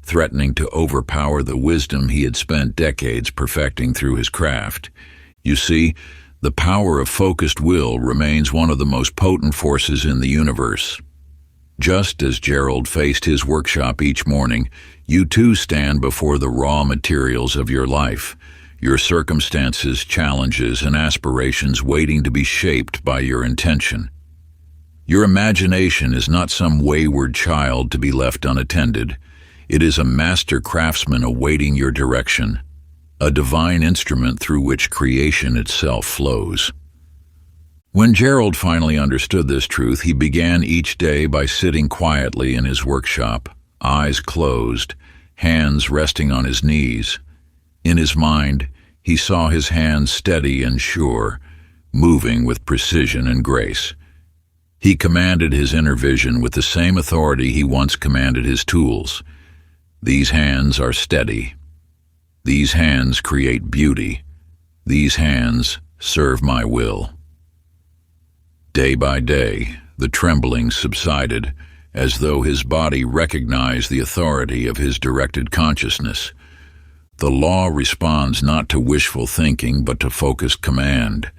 threatening to overpower the wisdom he had spent decades perfecting through his craft. You see, the power of focused will remains one of the most potent forces in the universe. Just as Gerald faced his workshop each morning, you too stand before the raw materials of your life, your circumstances, challenges, and aspirations waiting to be shaped by your intention. Your imagination is not some wayward child to be left unattended. It is a master craftsman awaiting your direction, a divine instrument through which creation itself flows. When Gerald finally understood this truth, he began each day by sitting quietly in his workshop, eyes closed, hands resting on his knees. In his mind, he saw his hands steady and sure, moving with precision and grace. He commanded his inner vision with the same authority he once commanded his tools. These hands are steady. These hands create beauty. These hands serve my will. Day by day, the trembling subsided, as though his body recognized the authority of his directed consciousness. The law responds not to wishful thinking, but to focused command.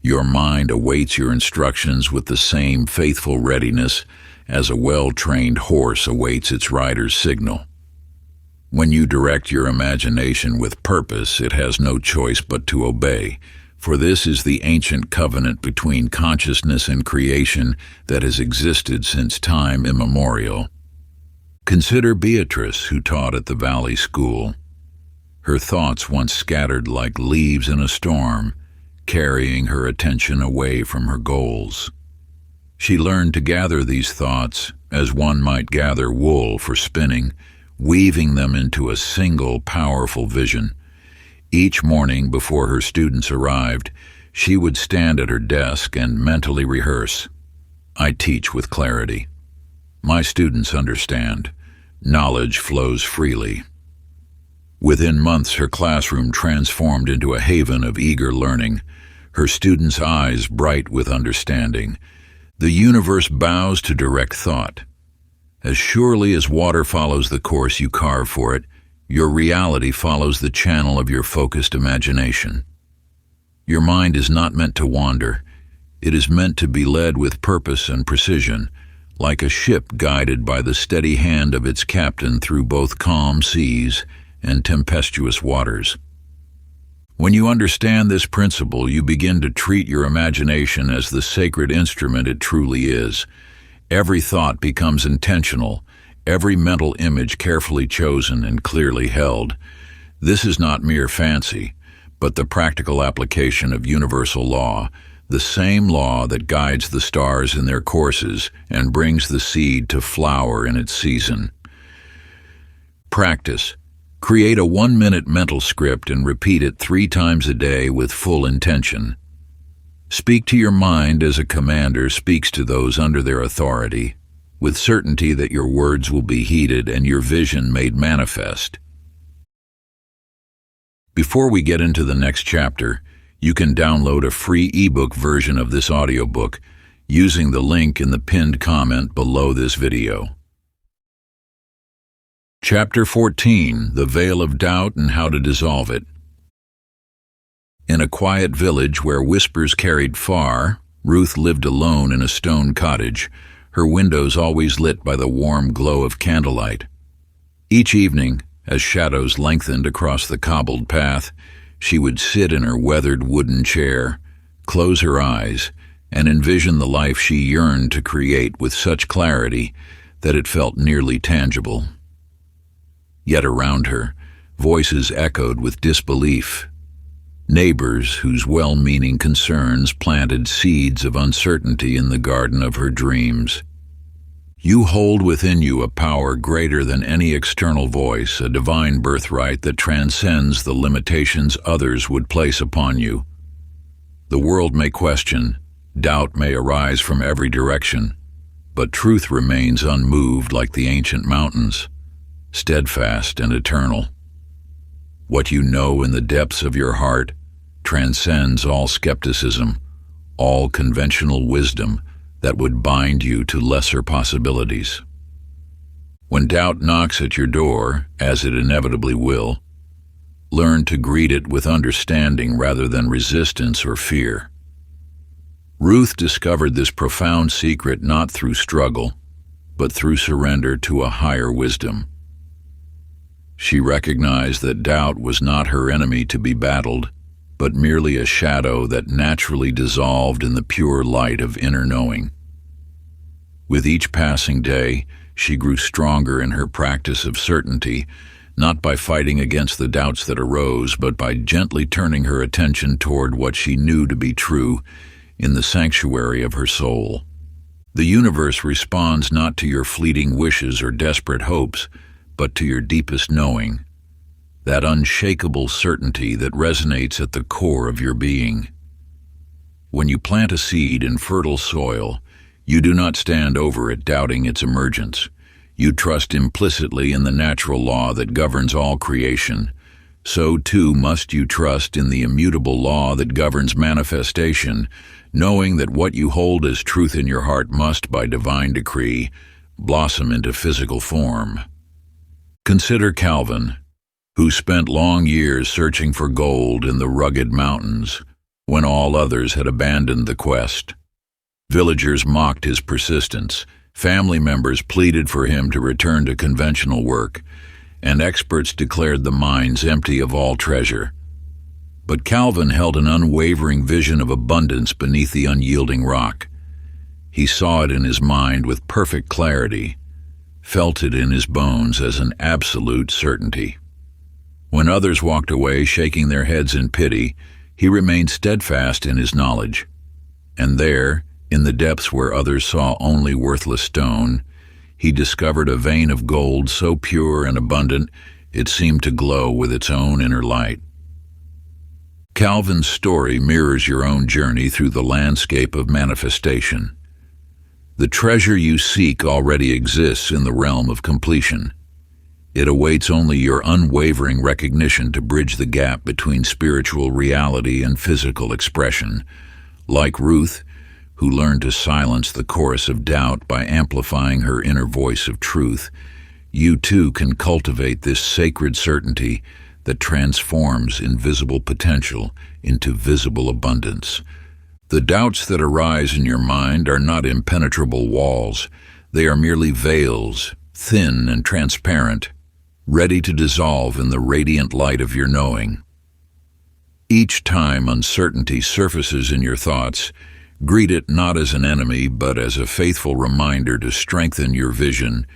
Your mind awaits your instructions with the same faithful readiness as a well-trained horse awaits its rider's signal. When you direct your imagination with purpose, it has no choice but to obey, for this is the ancient covenant between consciousness and creation that has existed since time immemorial. Consider Beatrice, who taught at the Valley School. Her thoughts once scattered like leaves in a storm, carrying her attention away from her goals. She learned to gather these thoughts as one might gather wool for spinning, weaving them into a single powerful vision. Each morning before her students arrived, she would stand at her desk and mentally rehearse. I teach with clarity. My students understand. Knowledge flows freely. Within months, her classroom transformed into a haven of eager learning, her students' eyes bright with understanding. The universe bows to direct thought. As surely as water follows the course you carve for it, your reality follows the channel of your focused imagination. Your mind is not meant to wander. It is meant to be led with purpose and precision, like a ship guided by the steady hand of its captain through both calm seas and tempestuous waters. When you understand this principle, you begin to treat your imagination as the sacred instrument it truly is. Every thought becomes intentional, every mental image carefully chosen and clearly held. This is not mere fancy, but the practical application of universal law, the same law that guides the stars in their courses and brings the seed to flower in its season. Practice. Create a 1-minute mental script and repeat it 3 times a day with full intention. Speak to your mind as a commander speaks to those under their authority, with certainty that your words will be heeded and your vision made manifest. Before we get into the next chapter, you can download a free ebook version of this audiobook. using the link in the pinned comment below this video. Chapter 14: The Veil of Doubt and How to Dissolve It. In a quiet village where whispers carried far, Ruth lived alone in a stone cottage, her windows always lit by the warm glow of candlelight. Each evening, as shadows lengthened across the cobbled path, she would sit in her weathered wooden chair, close her eyes, and envision the life she yearned to create with such clarity that it felt nearly tangible. Yet around her, voices echoed with disbelief. Neighbors whose well-meaning concerns planted seeds of uncertainty in the garden of her dreams. You hold within you a power greater than any external voice, a divine birthright that transcends the limitations others would place upon you. The world may question, doubt may arise from every direction, but truth remains unmoved like the ancient mountains, steadfast and eternal. What you know in the depths of your heart transcends all skepticism, all conventional wisdom that would bind you to lesser possibilities. When doubt knocks at your door, as it inevitably will, learn to greet it with understanding rather than resistance or fear. Ruth discovered this profound secret not through struggle, but through surrender to a higher wisdom. She recognized that doubt was not her enemy to be battled, but merely a shadow that naturally dissolved in the pure light of inner knowing. With each passing day, she grew stronger in her practice of certainty, not by fighting against the doubts that arose, but by gently turning her attention toward what she knew to be true in the sanctuary of her soul. The universe responds not to your fleeting wishes or desperate hopes, but to your deepest knowing, that unshakable certainty that resonates at the core of your being. When you plant a seed in fertile soil, you do not stand over it doubting its emergence. You trust implicitly in the natural law that governs all creation. So too must you trust in the immutable law that governs manifestation, knowing that what you hold as truth in your heart must, by divine decree, blossom into physical form. Consider Calvin, who spent long years searching for gold in the rugged mountains when all others had abandoned the quest. Villagers mocked his persistence, family members pleaded for him to return to conventional work, and experts declared the mines empty of all treasure. But Calvin held an unwavering vision of abundance beneath the unyielding rock. He saw it in his mind with perfect clarity, felt it in his bones as an absolute certainty. When others walked away shaking their heads in pity, he remained steadfast in his knowledge. And there, in the depths where others saw only worthless stone, he discovered a vein of gold so pure and abundant it seemed to glow with its own inner light. Calvin's story mirrors your own journey through the landscape of manifestation. The treasure you seek already exists in the realm of completion. It awaits only your unwavering recognition to bridge the gap between spiritual reality and physical expression. Like Ruth, who learned to silence the chorus of doubt by amplifying her inner voice of truth, you too can cultivate this sacred certainty that transforms invisible potential into visible abundance. The doubts that arise in your mind are not impenetrable walls. They are merely veils, thin and transparent, ready to dissolve in the radiant light of your knowing. Each time uncertainty surfaces in your thoughts, greet it not as an enemy, but as a faithful reminder to strengthen your vision,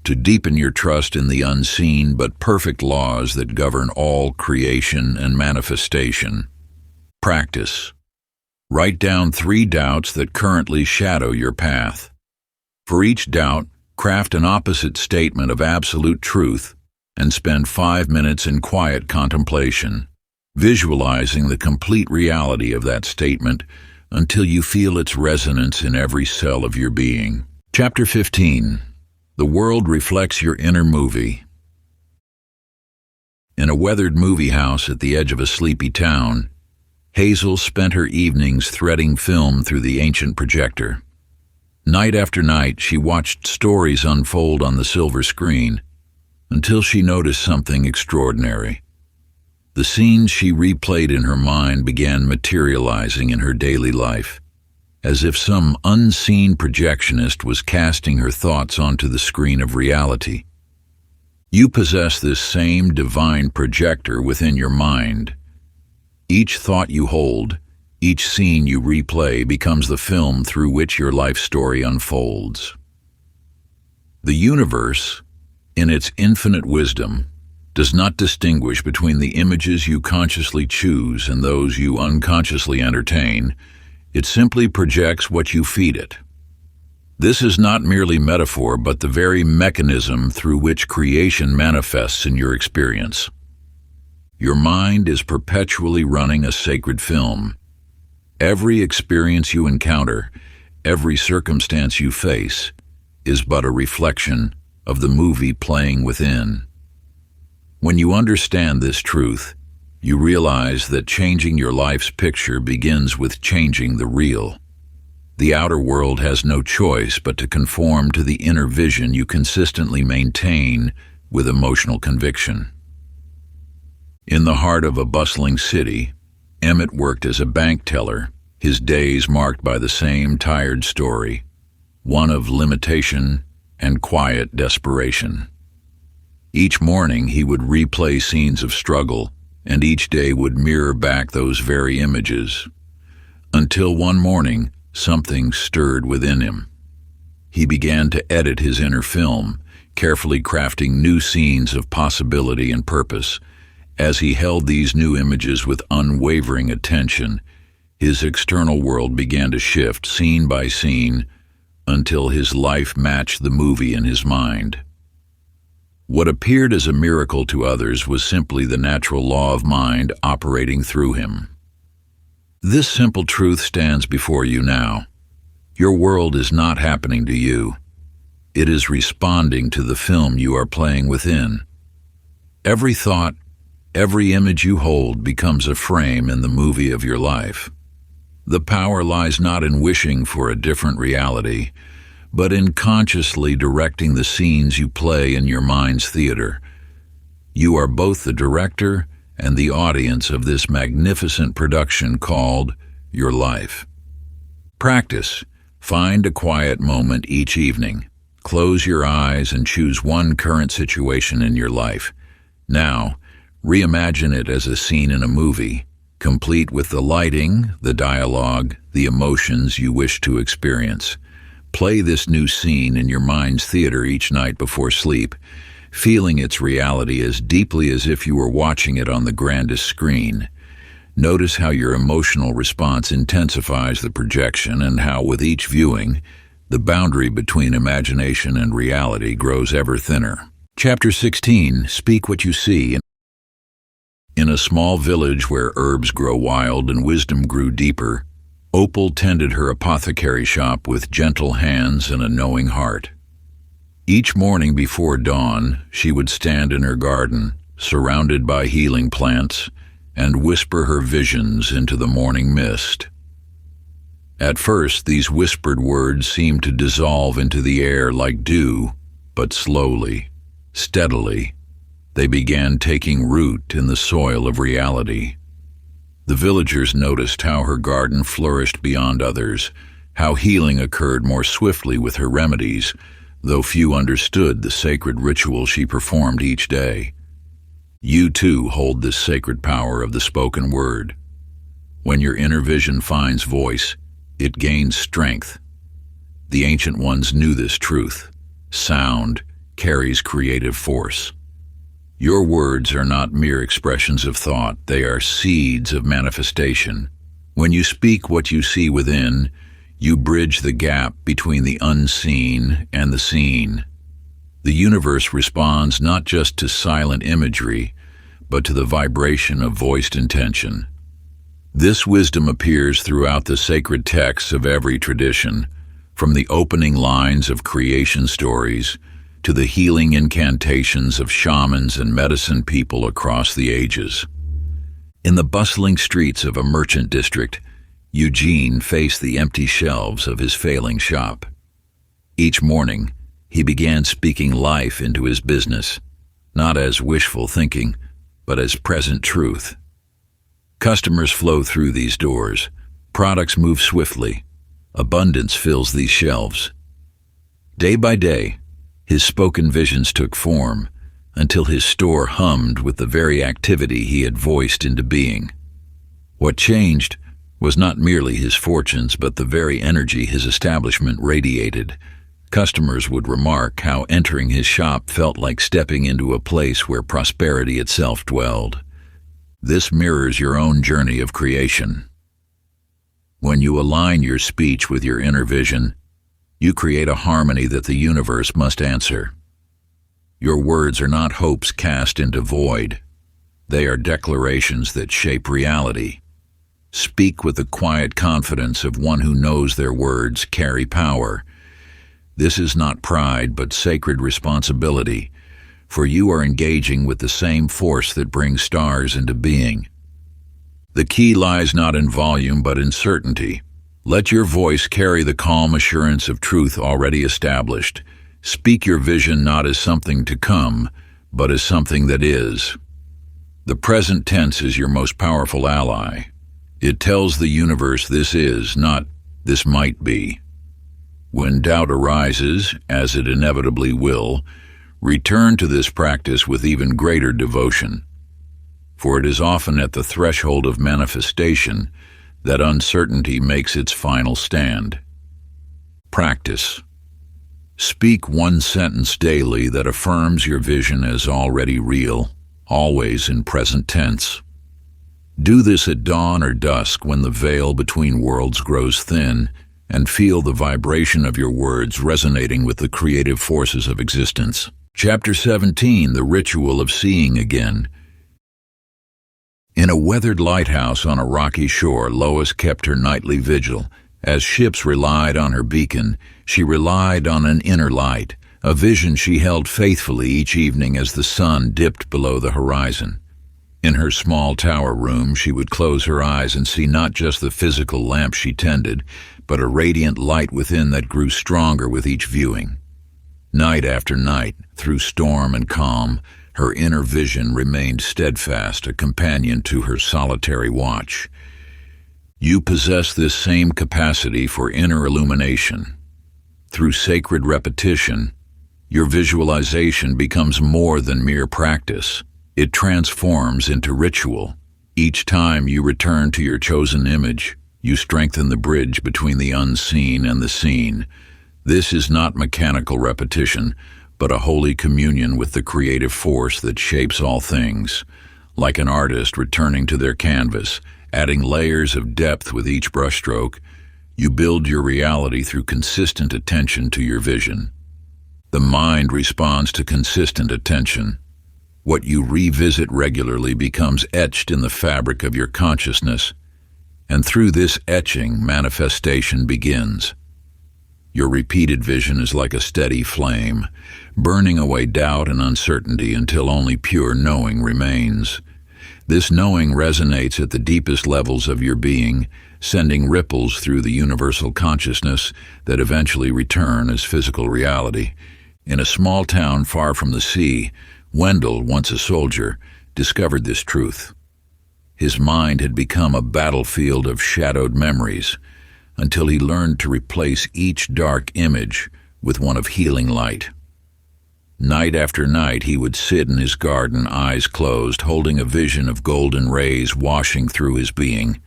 to deepen your trust in the unseen but perfect laws that govern all creation and manifestation. Practice. Write down 3 doubts that currently shadow your path. For each doubt, craft an opposite statement of absolute truth and spend 5 minutes in quiet contemplation, visualizing the complete reality of that statement until you feel its resonance in every cell of your being. Chapter 15. The world reflects your inner movie. In a weathered movie house at the edge of a sleepy town, Hazel spent her evenings threading film through the ancient projector. Night after night, she watched stories unfold on the silver screen until she noticed something extraordinary. The scenes she replayed in her mind began materializing in her daily life, as if some unseen projectionist was casting her thoughts onto the screen of reality. You possess this same divine projector within your mind. Each thought you hold, each scene you replay becomes the film through which your life story unfolds. The universe, in its infinite wisdom, does not distinguish between the images you consciously choose and those you unconsciously entertain. It simply projects what you feed it. This is not merely metaphor, but the very mechanism through which creation manifests in your experience. Your mind is perpetually running a sacred film. Every experience you encounter, every circumstance you face, is but a reflection of the movie playing within. When you understand this truth, you realize that changing your life's picture begins with changing the real. The outer world has no choice but to conform to the inner vision you consistently maintain with emotional conviction. In the heart of a bustling city, Emmett worked as a bank teller, his days marked by the same tired story, one of limitation and quiet desperation. Each morning he would replay scenes of struggle, and each day would mirror back those very images, until one morning something stirred within him. He began to edit his inner film, carefully crafting new scenes of possibility and purpose. As he held these new images with unwavering attention, his external world began to shift scene by scene until his life matched the movie in his mind. What appeared as a miracle to others was simply the natural law of mind operating through him. This simple truth stands before you now. Your world is not happening to you. It is responding to the film you are playing within. Every thought, every image you hold becomes a frame in the movie of your life. The power lies not in wishing for a different reality, but in consciously directing the scenes you play in your mind's theater. You are both the director and the audience of this magnificent production called your life. Practice. Find a quiet moment each evening. Close your eyes and choose one current situation in your life. Now, reimagine it as a scene in a movie, complete with the lighting, the dialogue, the emotions you wish to experience. Play this new scene in your mind's theater each night before sleep, feeling its reality as deeply as if you were watching it on the grandest screen. Notice how your emotional response intensifies the projection and how, with each viewing, the boundary between imagination and reality grows ever thinner. Chapter 16. Speak what you see. In a small village where herbs grow wild and wisdom grew deeper, Opal tended her apothecary shop with gentle hands and a knowing heart. Each morning before dawn, she would stand in her garden, surrounded by healing plants, and whisper her visions into the morning mist. At first, these whispered words seemed to dissolve into the air like dew, but slowly, steadily, they began taking root in the soil of reality. The villagers noticed how her garden flourished beyond others, how healing occurred more swiftly with her remedies, though few understood the sacred ritual she performed each day. You too hold this sacred power of the spoken word. When your inner vision finds voice, it gains strength. The ancient ones knew this truth. Sound carries creative force. Your words are not mere expressions of thought, they are seeds of manifestation. When you speak what you see within, you bridge the gap between the unseen and the seen. The universe responds not just to silent imagery, but to the vibration of voiced intention. This wisdom appears throughout the sacred texts of every tradition, from the opening lines of creation stories to the healing incantations of shamans and medicine people across the ages. In the bustling streets of a merchant district, Eugene faced the empty shelves of his failing shop. Each morning, he began speaking life into his business, not as wishful thinking, but as present truth. Customers flow through these doors. Products move swiftly. Abundance fills these shelves. Day by day, his spoken visions took form until his store hummed with the very activity he had voiced into being. What changed was not merely his fortunes, but the very energy his establishment radiated. Customers would remark how entering his shop felt like stepping into a place where prosperity itself dwelled. This mirrors your own journey of creation. When you align your speech with your inner vision, you create a harmony that the universe must answer. Your words are not hopes cast into void. They are declarations that shape reality. Speak with the quiet confidence of one who knows their words carry power. This is not pride, but sacred responsibility, for you are engaging with the same force that brings stars into being. The key lies not in volume, but in certainty. Let your voice carry the calm assurance of truth already established. Speak your vision not as something to come, but as something that is. The present tense is your most powerful ally. It tells the universe this is, not this might be. When doubt arises, as it inevitably will, return to this practice with even greater devotion, for it is often at the threshold of manifestation that uncertainty makes its final stand. Practice. Speak one sentence daily that affirms your vision as already real, always in present tense. Do this at dawn or dusk when the veil between worlds grows thin, and feel the vibration of your words resonating with the creative forces of existence. Chapter 17, The Ritual of Seeing Again. In a weathered lighthouse on a rocky shore, Lois kept her nightly vigil. As ships relied on her beacon, she relied on an inner light, a vision she held faithfully each evening as the sun dipped below the horizon. In her small tower room, she would close her eyes and see not just the physical lamp she tended, but a radiant light within that grew stronger with each viewing. Night after night, through storm and calm, her inner vision remained steadfast, a companion to her solitary watch. You possess this same capacity for inner illumination. Through sacred repetition, your visualization becomes more than mere practice. It transforms into ritual. Each time you return to your chosen image, you strengthen the bridge between the unseen and the seen. This is not mechanical repetition, but a holy communion with the creative force that shapes all things. Like an artist returning to their canvas, adding layers of depth with each brushstroke, you build your reality through consistent attention to your vision. The mind responds to consistent attention. What you revisit regularly becomes etched in the fabric of your consciousness, and through this etching, manifestation begins. Your repeated vision is like a steady flame, burning away doubt and uncertainty until only pure knowing remains. This knowing resonates at the deepest levels of your being, sending ripples through the universal consciousness that eventually return as physical reality. In a small town far from the sea, Wendell, once a soldier, discovered this truth. His mind had become a battlefield of shadowed memories, until he learned to replace each dark image with one of healing light. Night after night he would sit in his garden, eyes closed, holding a vision of golden rays washing through his being.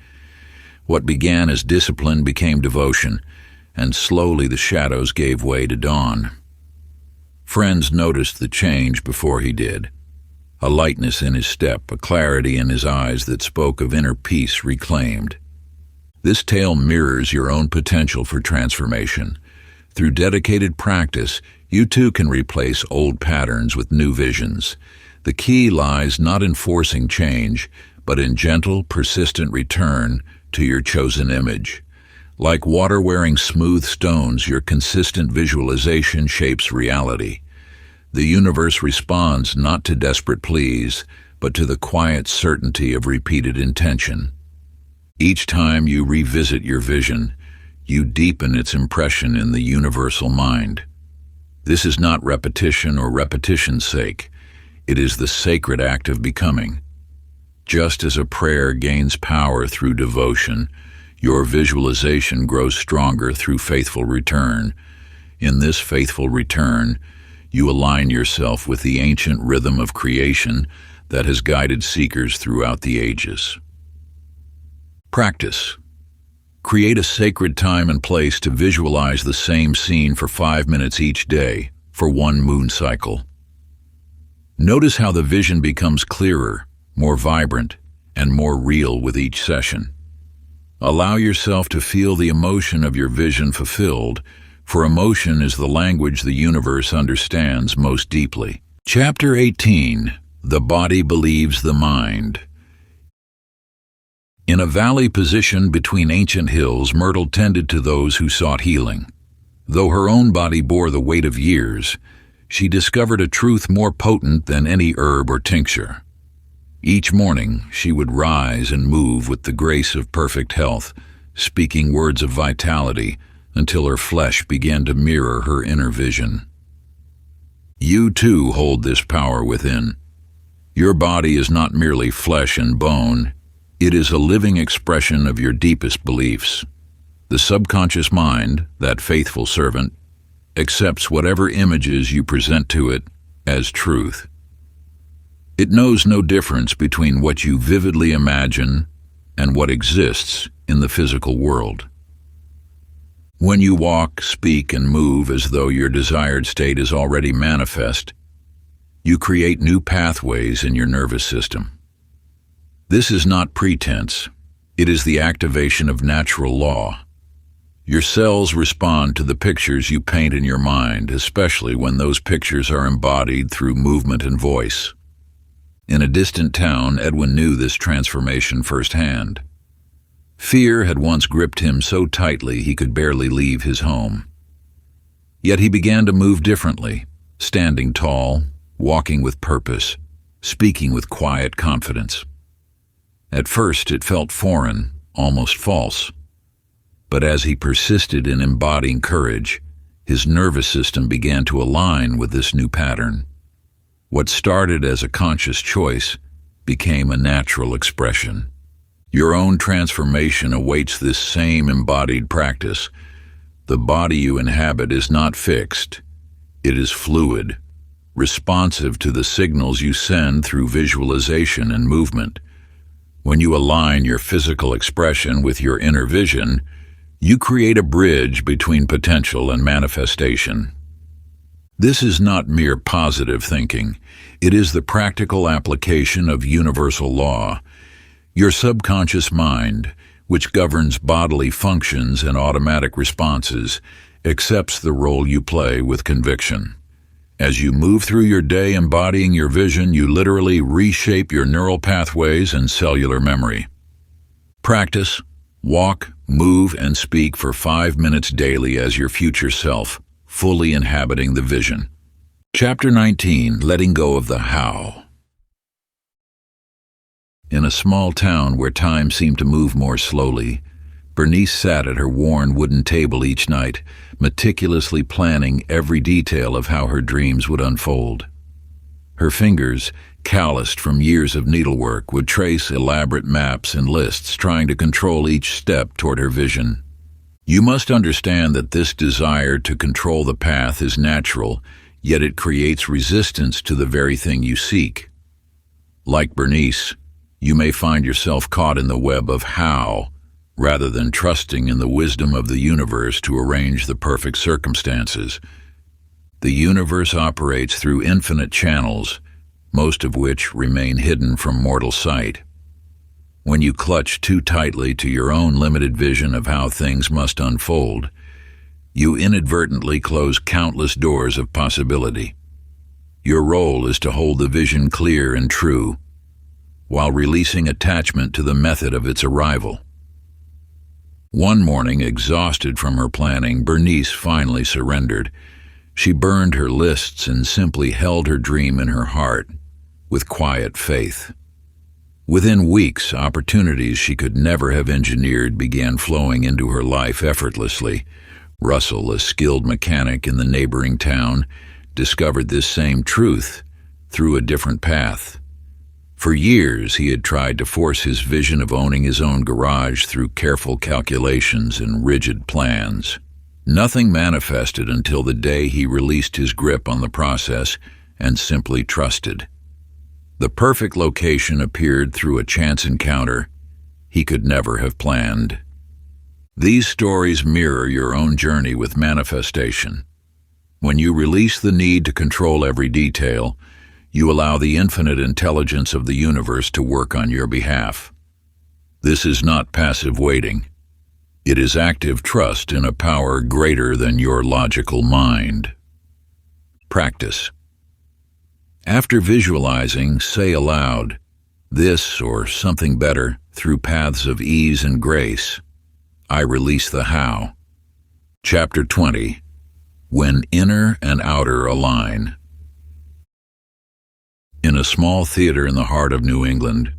What began as discipline became devotion, and slowly the shadows gave way to dawn. Friends noticed the change before he did. A lightness in his step, a clarity in his eyes that spoke of inner peace reclaimed. This tale mirrors your own potential for transformation. Through dedicated practice, you too can replace old patterns with new visions. The key lies not in forcing change, but in gentle, persistent return to your chosen image. Like water wearing smooth stones, your consistent visualization shapes reality. The universe responds not to desperate pleas, but to the quiet certainty of repeated intention. Each time you revisit your vision, you deepen its impression in the universal mind. This is not repetition or repetition's sake. It is the sacred act of becoming. Just as a prayer gains power through devotion, your visualization grows stronger through faithful return. In this faithful return, you align yourself with the ancient rhythm of creation that has guided seekers throughout the ages. Practice. Create a sacred time and place to visualize the same scene for 5 minutes each day for 1 moon cycle. Notice how the vision becomes clearer, more vibrant, and more real with each session. Allow yourself to feel the emotion of your vision fulfilled, for emotion is the language the universe understands most deeply. Chapter 18. The Body Believes the Mind. In a valley positioned between ancient hills, Myrtle tended to those who sought healing. Though her own body bore the weight of years, she discovered a truth more potent than any herb or tincture. Each morning, she would rise and move with the grace of perfect health, speaking words of vitality until her flesh began to mirror her inner vision. You too hold this power within. Your body is not merely flesh and bone. It is a living expression of your deepest beliefs. The subconscious mind, that faithful servant, accepts whatever images you present to it as truth. It knows no difference between what you vividly imagine and what exists in the physical world. When you walk, speak, and move as though your desired state is already manifest, you create new pathways in your nervous system. This is not pretense. It is the activation of natural law. Your cells respond to the pictures you paint in your mind, especially when those pictures are embodied through movement and voice. In a distant town, Edwin knew this transformation firsthand. Fear had once gripped him so tightly he could barely leave his home. Yet he began to move differently, standing tall, walking with purpose, speaking with quiet confidence. At first it felt foreign, almost false. But as he persisted in embodying courage, his nervous system began to align with this new pattern. What started as a conscious choice became a natural expression. Your own transformation awaits this same embodied practice. The body you inhabit is not fixed. It is fluid, responsive to the signals you send through visualization and movement. When you align your physical expression with your inner vision, you create a bridge between potential and manifestation. This is not mere positive thinking. It is the practical application of universal law. Your subconscious mind, which governs bodily functions and automatic responses, accepts the role you play with conviction. As you move through your day embodying your vision, you literally reshape your neural pathways and cellular memory. Practice, walk, move, and speak for 5 minutes daily as your future self, fully inhabiting the vision. Chapter 19. Letting Go of the How. In a small town where time seemed to move more slowly, Bernice sat at her worn wooden table each night, meticulously planning every detail of how her dreams would unfold. Her fingers, calloused from years of needlework, would trace elaborate maps and lists, trying to control each step toward her vision. You must understand that this desire to control the path is natural, yet it creates resistance to the very thing you seek. Like Bernice, you may find yourself caught in the web of how, rather than trusting in the wisdom of the universe to arrange the perfect circumstances. The universe operates through infinite channels, most of which remain hidden from mortal sight. When you clutch too tightly to your own limited vision of how things must unfold, you inadvertently close countless doors of possibility. Your role is to hold the vision clear and true, while releasing attachment to the method of its arrival. One morning, exhausted from her planning, Bernice finally surrendered. She burned her lists and simply held her dream in her heart, with quiet faith. Within weeks, opportunities she could never have engineered began flowing into her life effortlessly. Russell, a skilled mechanic in the neighboring town, discovered this same truth through a different path. For years, he had tried to force his vision of owning his own garage through careful calculations and rigid plans. Nothing manifested until the day he released his grip on the process and simply trusted. The perfect location appeared through a chance encounter he could never have planned. These stories mirror your own journey with manifestation. When you release the need to control every detail, you allow the infinite intelligence of the universe to work on your behalf. This is not passive waiting. It is active trust in a power greater than your logical mind. Practice. After visualizing, say aloud, "This or something better, through paths of ease and grace. I release the how." Chapter 20. When inner and outer align. In a small theater in the heart of New England,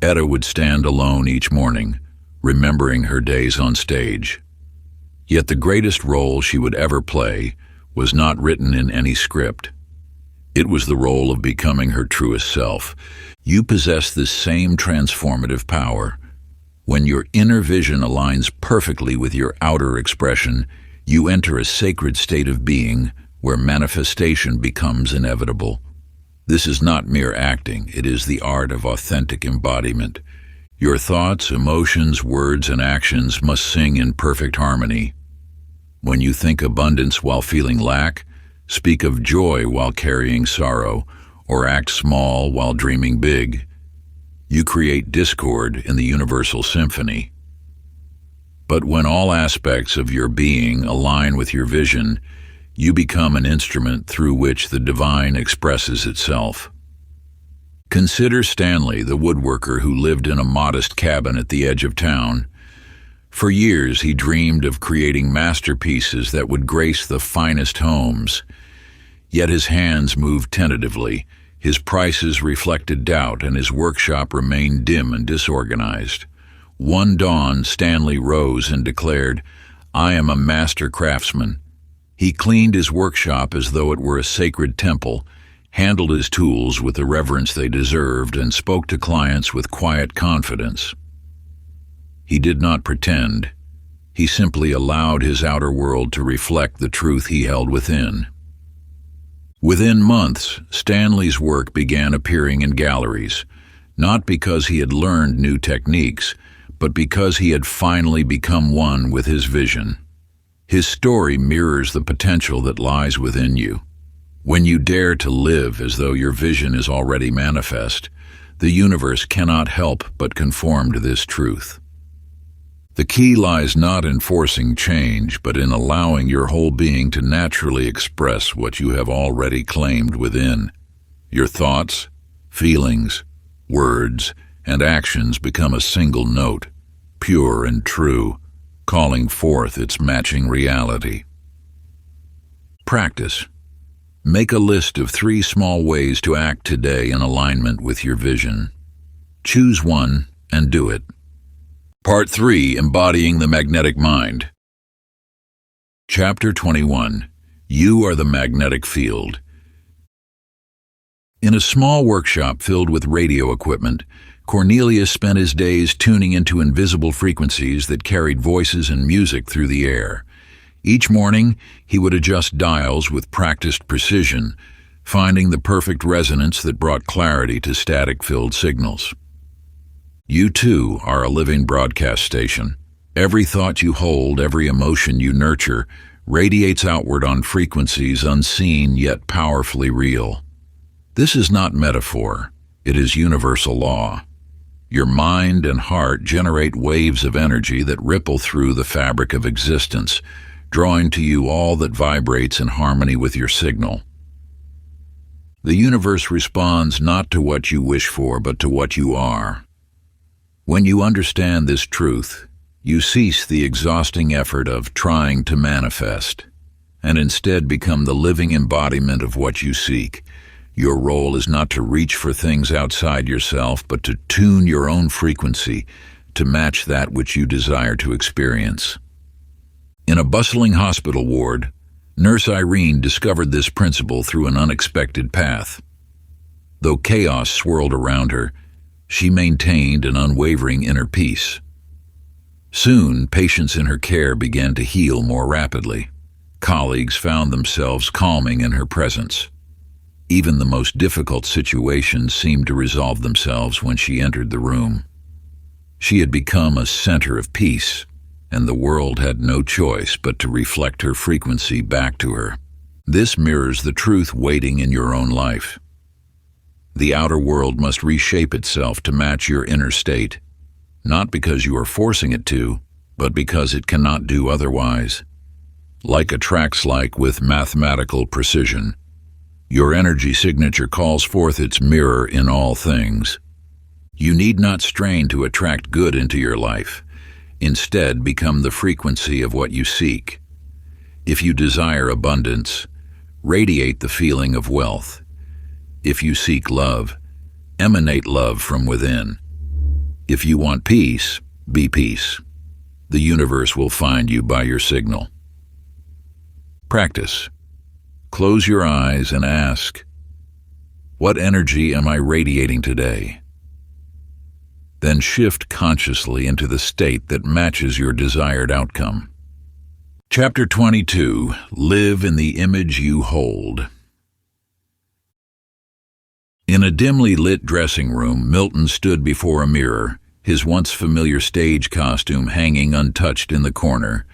Etta would stand alone each morning, remembering her days on stage. Yet the greatest role she would ever play was not written in any script. It was the role of becoming her truest self. You possess this same transformative power. When your inner vision aligns perfectly with your outer expression, you enter a sacred state of being where manifestation becomes inevitable. This is not mere acting, it is the art of authentic embodiment. Your thoughts, emotions, words, and actions must sing in perfect harmony. When you think abundance while feeling lack, speak of joy while carrying sorrow, or act small while dreaming big, you create discord in the universal symphony. But when all aspects of your being align with your vision, you become an instrument through which the divine expresses itself. Consider Stanley, the woodworker who lived in a modest cabin at the edge of town. For years, he dreamed of creating masterpieces that would grace the finest homes. Yet his hands moved tentatively, his prices reflected doubt, and his workshop remained dim and disorganized. One dawn, Stanley rose and declared, "I am a master craftsman." He cleaned his workshop as though it were a sacred temple, handled his tools with the reverence they deserved, and spoke to clients with quiet confidence. He did not pretend. He simply allowed his outer world to reflect the truth he held within. Within months, Stanley's work began appearing in galleries, not because he had learned new techniques, but because he had finally become one with his vision. His story mirrors the potential that lies within you. When you dare to live as though your vision is already manifest, the universe cannot help but conform to this truth. The key lies not in forcing change, but in allowing your whole being to naturally express what you have already claimed within. Your thoughts, feelings, words, and actions become a single note, pure and true, calling forth its matching reality. Practice. Make a list of 3 small ways to act today in alignment with your vision. Choose one and do it. Part 3. Embodying the Magnetic Mind. Chapter 21. You are the magnetic field. In a small workshop filled with radio equipment, Cornelius spent his days tuning into invisible frequencies that carried voices and music through the air. Each morning, he would adjust dials with practiced precision, finding the perfect resonance that brought clarity to static-filled signals. You, too, are a living broadcast station. Every thought you hold, every emotion you nurture, radiates outward on frequencies unseen yet powerfully real. This is not metaphor. It is universal law. Your mind and heart generate waves of energy that ripple through the fabric of existence, drawing to you all that vibrates in harmony with your signal. The universe responds not to what you wish for, but to what you are. When you understand this truth, you cease the exhausting effort of trying to manifest, and instead become the living embodiment of what you seek, Your role is not to reach for things outside yourself, but to tune your own frequency to match that which you desire to experience. In a bustling hospital ward, Nurse Irene discovered this principle through an unexpected path. Though chaos swirled around her, she maintained an unwavering inner peace. Soon, patients in her care began to heal more rapidly. Colleagues found themselves calming in her presence. Even the most difficult situations seemed to resolve themselves when she entered the room. She had become a center of peace, and the world had no choice but to reflect her frequency back to her. This mirrors the truth waiting in your own life. The outer world must reshape itself to match your inner state, not because you are forcing it to, but because it cannot do otherwise. Like attracts like with mathematical precision, your energy signature calls forth its mirror in all things. You need not strain to attract good into your life. Instead, become the frequency of what you seek. If you desire abundance, radiate the feeling of wealth. If you seek love, emanate love from within. If you want peace, be peace. The universe will find you by your signal. Practice. Close your eyes and ask, what energy am I radiating today? Then shift consciously into the state that matches your desired outcome. Chapter 22. Live in the image you hold. In a dimly lit dressing room, Milton stood before a mirror, his once familiar stage costume hanging untouched in the corner.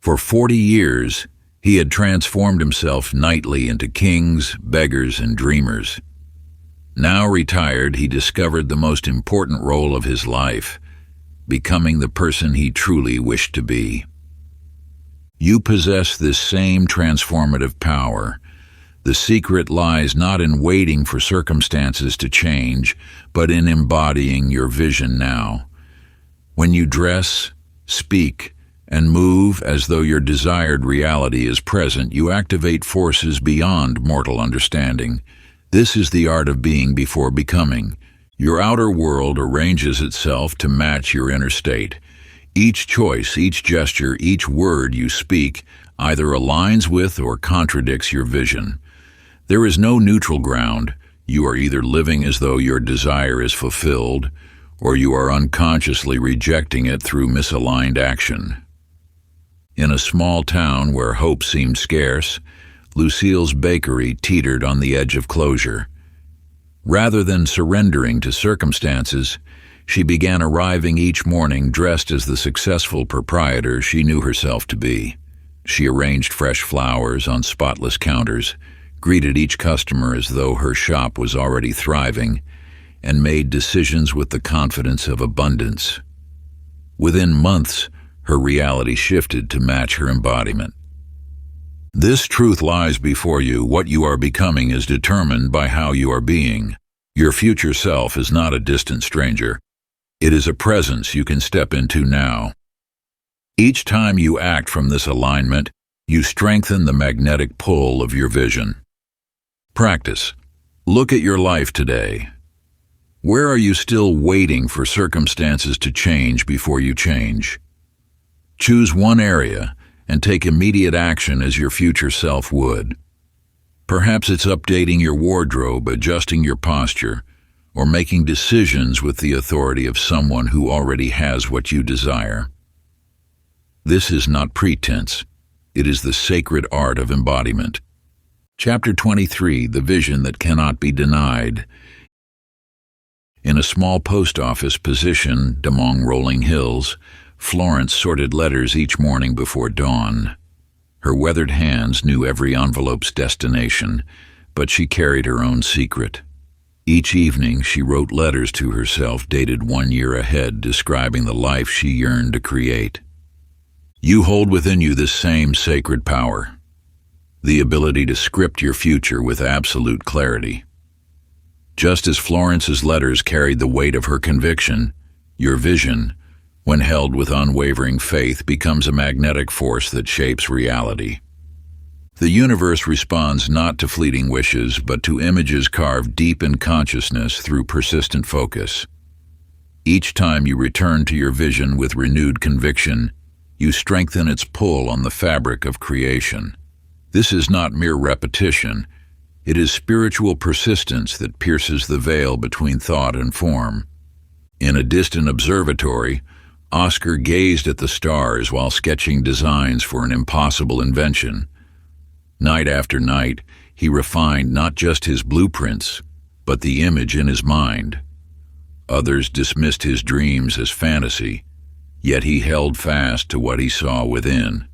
For 40 years, he had transformed himself nightly into kings, beggars, and dreamers. Now retired, he discovered the most important role of his life, becoming the person he truly wished to be. You possess this same transformative power. The secret lies not in waiting for circumstances to change, but in embodying your vision now. When you dress, speak, and move as though your desired reality is present, you activate forces beyond mortal understanding. This is the art of being before becoming. Your outer world arranges itself to match your inner state. Each choice, each gesture, each word you speak either aligns with or contradicts your vision. There is no neutral ground. You are either living as though your desire is fulfilled, or you are unconsciously rejecting it through misaligned action. In a small town where hope seemed scarce, Lucille's bakery teetered on the edge of closure. Rather than surrendering to circumstances, she began arriving each morning dressed as the successful proprietor she knew herself to be. She arranged fresh flowers on spotless counters, greeted each customer as though her shop was already thriving, and made decisions with the confidence of abundance. Within months, her reality shifted to match her embodiment. This truth lies before you. What you are becoming is determined by how you are being. Your future self is not a distant stranger. It is a presence you can step into now. Each time you act from this alignment, you strengthen the magnetic pull of your vision. Practice. Look at your life today. Where are you still waiting for circumstances to change before you change? Choose one area and take immediate action as your future self would. Perhaps it's updating your wardrobe, adjusting your posture, or making decisions with the authority of someone who already has what you desire. This is not pretense. It is the sacred art of embodiment. Chapter 23. The Vision That Cannot Be Denied. In a small post office positioned among rolling hills, Florence sorted letters each morning before dawn. Her weathered hands knew every envelope's destination, but she carried her own secret. Each evening she wrote letters to herself dated 1 year ahead, describing the life she yearned to create. You hold within you this same sacred power, the ability to script your future with absolute clarity. Just as Florence's letters carried the weight of her conviction, your vision, when held with unwavering faith, becomes a magnetic force that shapes reality. The universe responds not to fleeting wishes, but to images carved deep in consciousness through persistent focus. Each time you return to your vision with renewed conviction, you strengthen its pull on the fabric of creation. This is not mere repetition. It is spiritual persistence that pierces the veil between thought and form. In a distant observatory, Oscar gazed at the stars while sketching designs for an impossible invention. Night after night, he refined not just his blueprints, but the image in his mind. Others dismissed his dreams as fantasy, yet he held fast to what he saw within.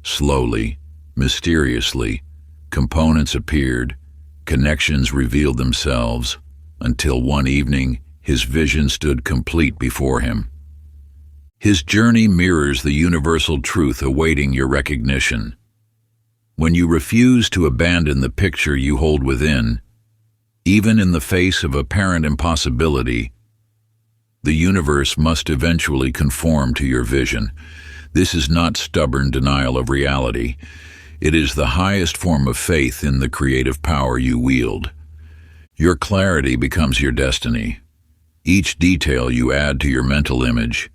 Slowly, mysteriously, components appeared, connections revealed themselves, until one evening his vision stood complete before him. His journey mirrors the universal truth awaiting your recognition. When you refuse to abandon the picture you hold within, even in the face of apparent impossibility, the universe must eventually conform to your vision. This is not stubborn denial of reality. It is the highest form of faith in the creative power you wield. Your clarity becomes your destiny. Each detail you add to your mental image,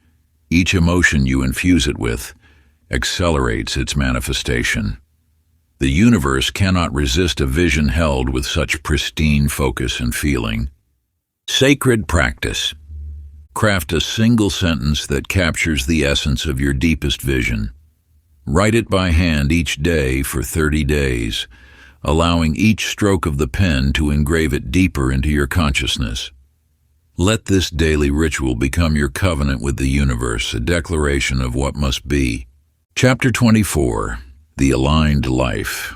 each emotion you infuse it with, accelerates its manifestation. The universe cannot resist a vision held with such pristine focus and feeling. Sacred practice. Craft a single sentence that captures the essence of your deepest vision. Write it by hand each day for 30 days, allowing each stroke of the pen to engrave it deeper into your consciousness. Let this daily ritual become your covenant with the universe, a declaration of what must be. Chapter 24. The Aligned Life.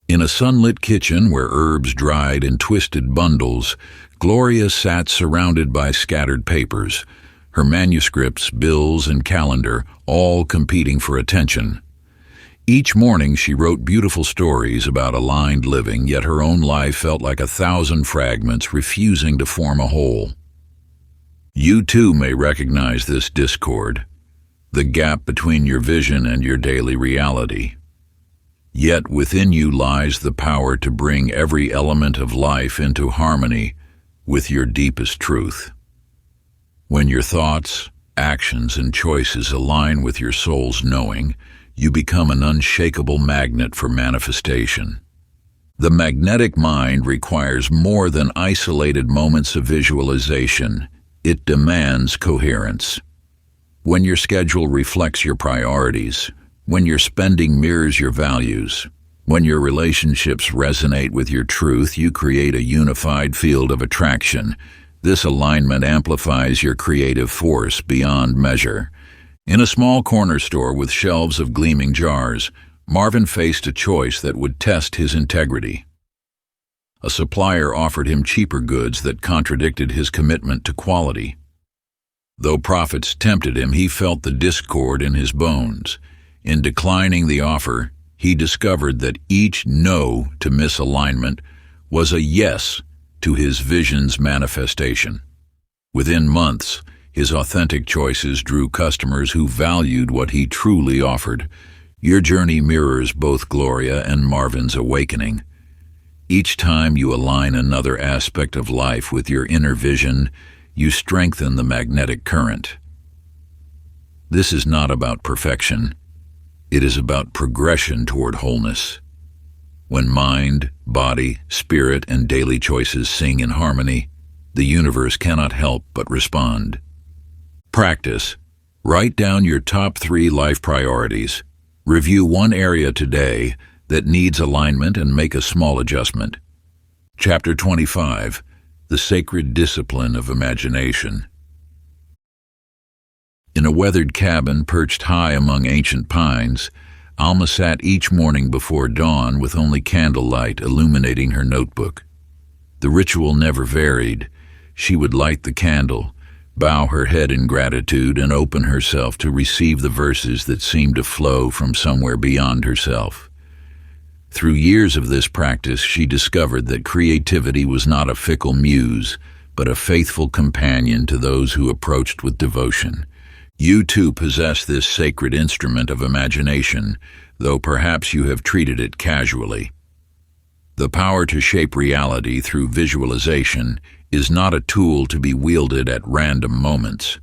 In a sunlit kitchen where herbs dried in twisted bundles, Gloria sat surrounded by scattered papers, her manuscripts, bills, and calendar all competing for attention. Each morning she wrote beautiful stories about aligned living, yet her own life felt like 1,000 fragments refusing to form a whole. You too may recognize this discord, the gap between your vision and your daily reality. Yet within you lies the power to bring every element of life into harmony with your deepest truth. When your thoughts, actions, and choices align with your soul's knowing, you become an unshakable magnet for manifestation. The magnetic mind requires more than isolated moments of visualization. It demands coherence. When your schedule reflects your priorities, when your spending mirrors your values, when your relationships resonate with your truth, you create a unified field of attraction. This alignment amplifies your creative force beyond measure. In a small corner store with shelves of gleaming jars, Marvin faced a choice that would test his integrity. A supplier offered him cheaper goods that contradicted his commitment to quality. Though profits tempted him, he felt the discord in his bones. In declining the offer, he discovered that each no to misalignment was a yes to his vision's manifestation. Within months, his authentic choices drew customers who valued what he truly offered. Your journey mirrors both Gloria and Marvin's awakening. Each time you align another aspect of life with your inner vision, you strengthen the magnetic current. This is not about perfection. It is about progression toward wholeness. When mind, body, spirit, and daily choices sing in harmony, the universe cannot help but respond. Practice. Write down your top 3 life priorities. Review one area today that needs alignment and make a small adjustment. Chapter 25. The Sacred Discipline of Imagination. In a weathered cabin perched high among ancient pines, Alma sat each morning before dawn with only candlelight illuminating her notebook. The ritual never varied. She would light the candle, bow her head in gratitude, and open herself to receive the verses that seemed to flow from somewhere beyond herself. Through years of this practice, she discovered that creativity was not a fickle muse, but a faithful companion to those who approached with devotion. You too possess this sacred instrument of imagination, though perhaps you have treated it casually. The power to shape reality through visualization is not a tool to be wielded at random moments,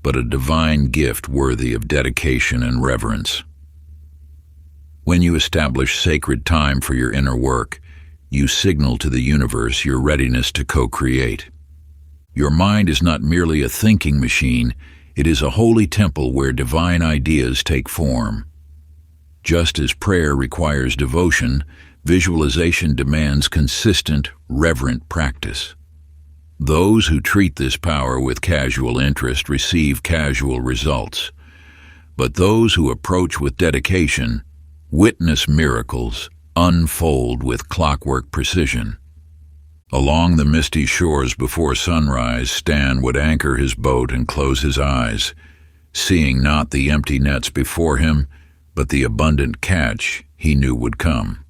but a divine gift worthy of dedication and reverence. When you establish sacred time for your inner work, you signal to the universe your readiness to co-create. Your mind is not merely a thinking machine, it is a holy temple where divine ideas take form. Just as prayer requires devotion, visualization demands consistent, reverent practice. Those who treat this power with casual interest receive casual results, but those who approach with dedication witness miracles unfold with clockwork precision. Along the misty shores before sunrise, Stan would anchor his boat and close his eyes, seeing not the empty nets before him, but the abundant catch he knew would come.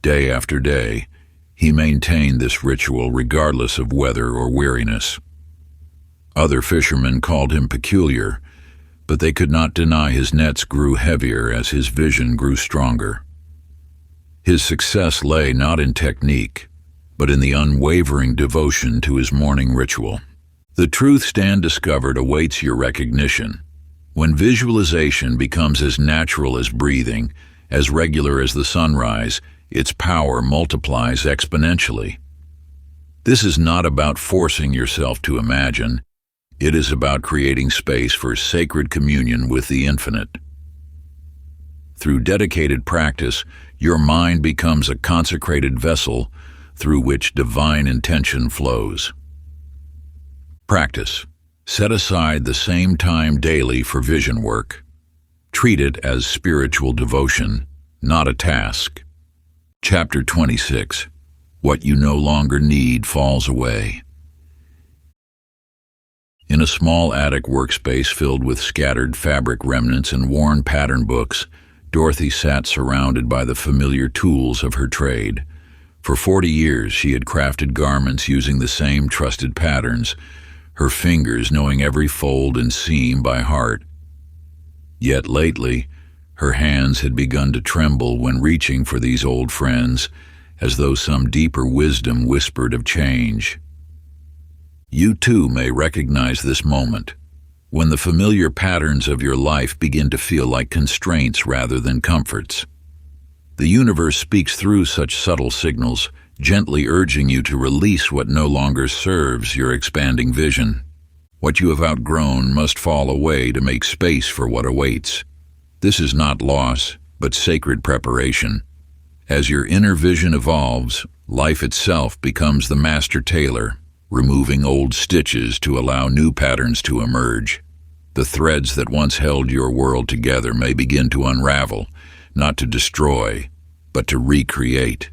Day after day, he maintained this ritual regardless of weather or weariness. Other fishermen called him peculiar, but they could not deny his nets grew heavier as his vision grew stronger. His success lay not in technique, but in the unwavering devotion to his morning ritual. The truth Stan discovered awaits your recognition. When visualization becomes as natural as breathing, as regular as the sunrise, its power multiplies exponentially. This is not about forcing yourself to imagine. It is about creating space for sacred communion with the infinite. Through dedicated practice, your mind becomes a consecrated vessel through which divine intention flows. Practice. Set aside the same time daily for vision work. Treat it as spiritual devotion, not a task. Chapter 26. What you no longer need falls away. In a small attic workspace filled with scattered fabric remnants and worn pattern books, Dorothy sat surrounded by the familiar tools of her trade. For 40 years she had crafted garments using the same trusted patterns, her fingers knowing every fold and seam by heart. Yet lately, her hands had begun to tremble when reaching for these old friends, as though some deeper wisdom whispered of change. You too may recognize this moment, when the familiar patterns of your life begin to feel like constraints rather than comforts. The universe speaks through such subtle signals, gently urging you to release what no longer serves your expanding vision. What you have outgrown must fall away to make space for what awaits. This is not loss, but sacred preparation. As your inner vision evolves, life itself becomes the master tailor, removing old stitches to allow new patterns to emerge. The threads that once held your world together may begin to unravel, not to destroy, but to recreate.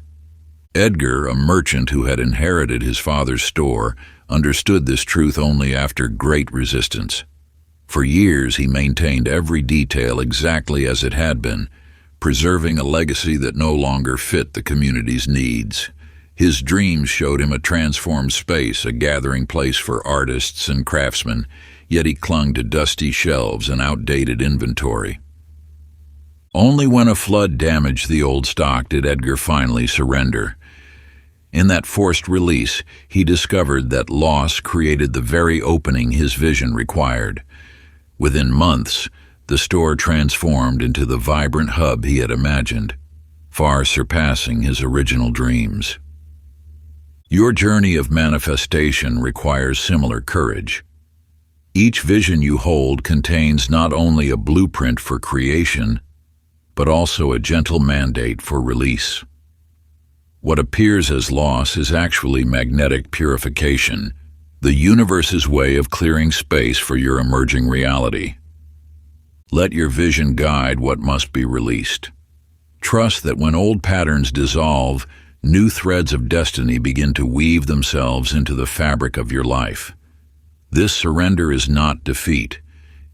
Edgar, a merchant who had inherited his father's store, understood this truth only after great resistance. For years he maintained every detail exactly as it had been, preserving a legacy that no longer fit the community's needs. His dreams showed him a transformed space, a gathering place for artists and craftsmen, yet he clung to dusty shelves and outdated inventory. Only when a flood damaged the old stock did Edgar finally surrender. In that forced release, he discovered that loss created the very opening his vision required. Within months, the store transformed into the vibrant hub he had imagined, far surpassing his original dreams. Your journey of manifestation requires similar courage. Each vision you hold contains not only a blueprint for creation, but also a gentle mandate for release. What appears as loss is actually magnetic purification, the universe's way of clearing space for your emerging reality. Let your vision guide what must be released. Trust that when old patterns dissolve, new threads of destiny begin to weave themselves into the fabric of your life. This surrender is not defeat.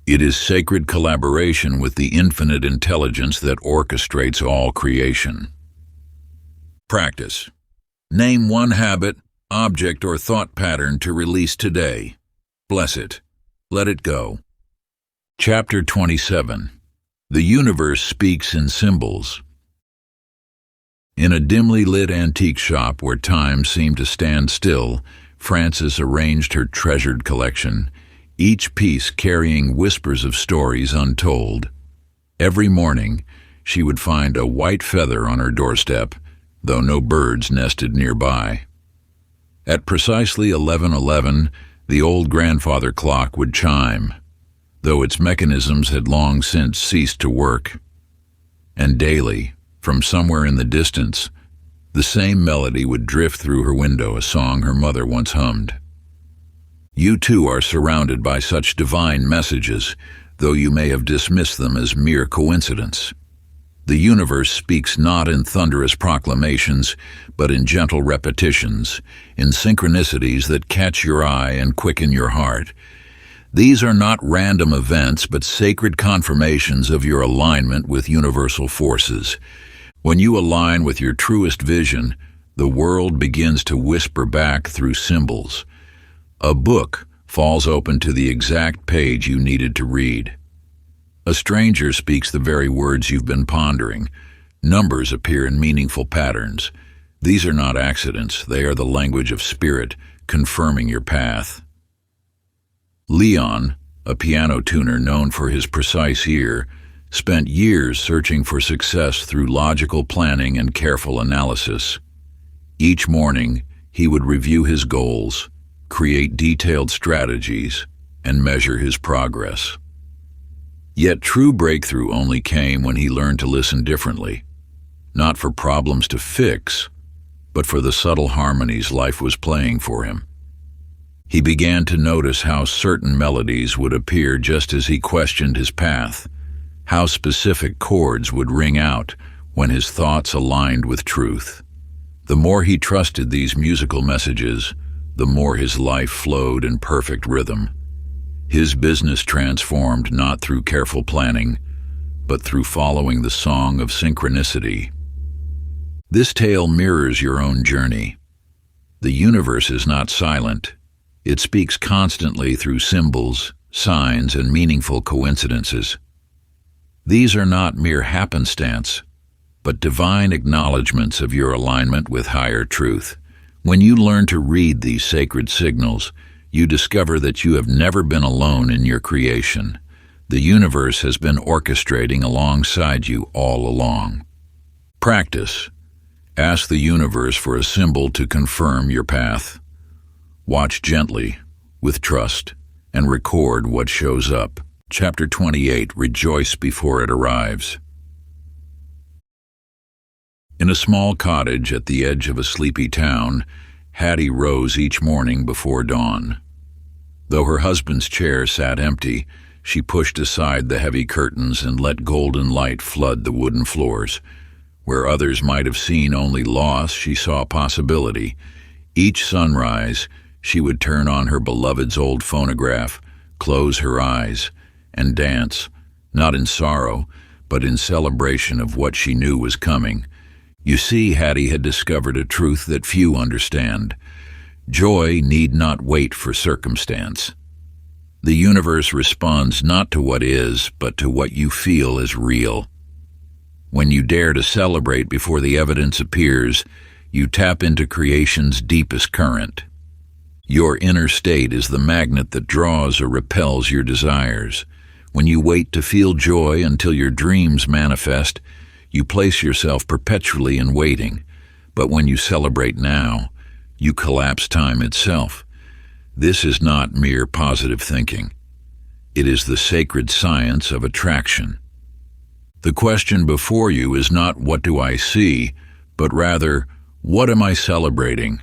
It is sacred collaboration with the infinite intelligence that orchestrates all creation. Practice. Name one habit, object, or thought pattern to release today. Bless it. Let it go. Chapter 27. The Universe Speaks in Symbols. In a dimly lit antique shop where time seemed to stand still, Frances arranged her treasured collection, each piece carrying whispers of stories untold. Every morning, she would find a white feather on her doorstep, though no birds nested nearby. At precisely 11:11, the old grandfather clock would chime, though its mechanisms had long since ceased to work. And daily, from somewhere in the distance, the same melody would drift through her window, a song her mother once hummed. You too are surrounded by such divine messages, though you may have dismissed them as mere coincidence. The universe speaks not in thunderous proclamations, but in gentle repetitions, in synchronicities that catch your eye and quicken your heart. These are not random events, but sacred confirmations of your alignment with universal forces. When you align with your truest vision, the world begins to whisper back through symbols. A book falls open to the exact page you needed to read. A stranger speaks the very words you've been pondering. Numbers appear in meaningful patterns. These are not accidents, they are the language of spirit, confirming your path. Leon, a piano tuner known for his precise ear, spent years searching for success through logical planning and careful analysis. Each morning, he would review his goals, create detailed strategies, and measure his progress. Yet true breakthrough only came when he learned to listen differently, not for problems to fix, but for the subtle harmonies life was playing for him. He began to notice how certain melodies would appear just as he questioned his path, how specific chords would ring out when his thoughts aligned with truth. The more he trusted these musical messages, the more his life flowed in perfect rhythm. His business transformed not through careful planning, but through following the song of synchronicity. This tale mirrors your own journey. The universe is not silent. It speaks constantly through symbols, signs, and meaningful coincidences. These are not mere happenstance, but divine acknowledgments of your alignment with higher truth. When you learn to read these sacred signals, you discover that you have never been alone in your creation. The universe has been orchestrating alongside you all along. Practice. Ask the universe for a symbol to confirm your path. Watch gently, with trust, and record what shows up. Chapter 28. Rejoice before it arrives. In a small cottage at the edge of a sleepy town, Hattie rose each morning before dawn. Though her husband's chair sat empty, she pushed aside the heavy curtains and let golden light flood the wooden floors. Where others might have seen only loss, she saw possibility. Each sunrise, she would turn on her beloved's old phonograph, close her eyes, and dance, not in sorrow, but in celebration of what she knew was coming. You see, Hattie had discovered a truth that few understand. Joy need not wait for circumstance. The universe responds not to what is, but to what you feel is real. When you dare to celebrate before the evidence appears, you tap into creation's deepest current. Your inner state is the magnet that draws or repels your desires. When you wait to feel joy until your dreams manifest, you place yourself perpetually in waiting. But when you celebrate now, you collapse time itself. This is not mere positive thinking. It is the sacred science of attraction. The question before you is not what do I see, but rather, what am I celebrating?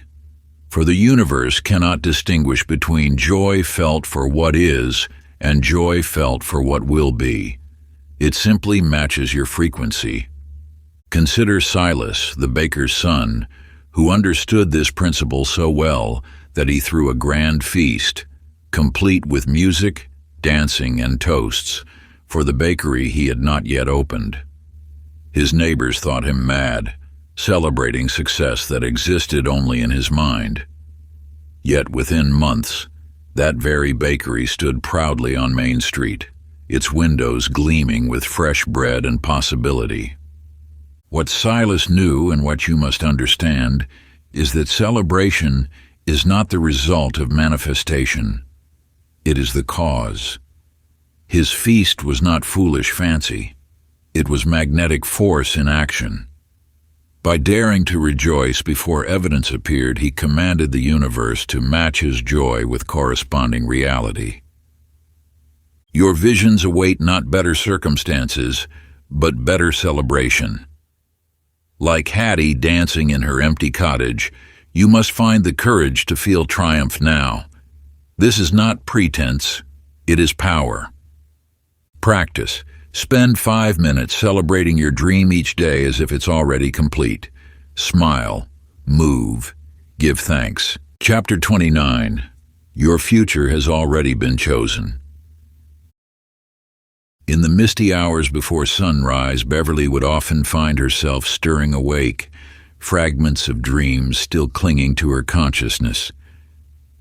For the universe cannot distinguish between joy felt for what is and joy felt for what will be. It simply matches your frequency. Consider Silas, the baker's son, who understood this principle so well that he threw a grand feast, complete with music, dancing, and toasts, for the bakery he had not yet opened. His neighbors thought him mad, celebrating success that existed only in his mind. Yet within months, that very bakery stood proudly on Main Street, its windows gleaming with fresh bread and possibility. What Silas knew, and what you must understand, is that celebration is not the result of manifestation. It is the cause. His feast was not foolish fancy. It was magnetic force in action. By daring to rejoice before evidence appeared, he commanded the universe to match his joy with corresponding reality. Your visions await not better circumstances, but better celebration. Like Hattie dancing in her empty cottage, you must find the courage to feel triumph now. This is not pretense, it is power. Practice. Spend 5 minutes celebrating your dream each day as if it's already complete. Smile, move, give thanks. Chapter 29. Your future has already been chosen. In the misty hours before sunrise, Beverly would often find herself stirring awake, fragments of dreams still clinging to her consciousness.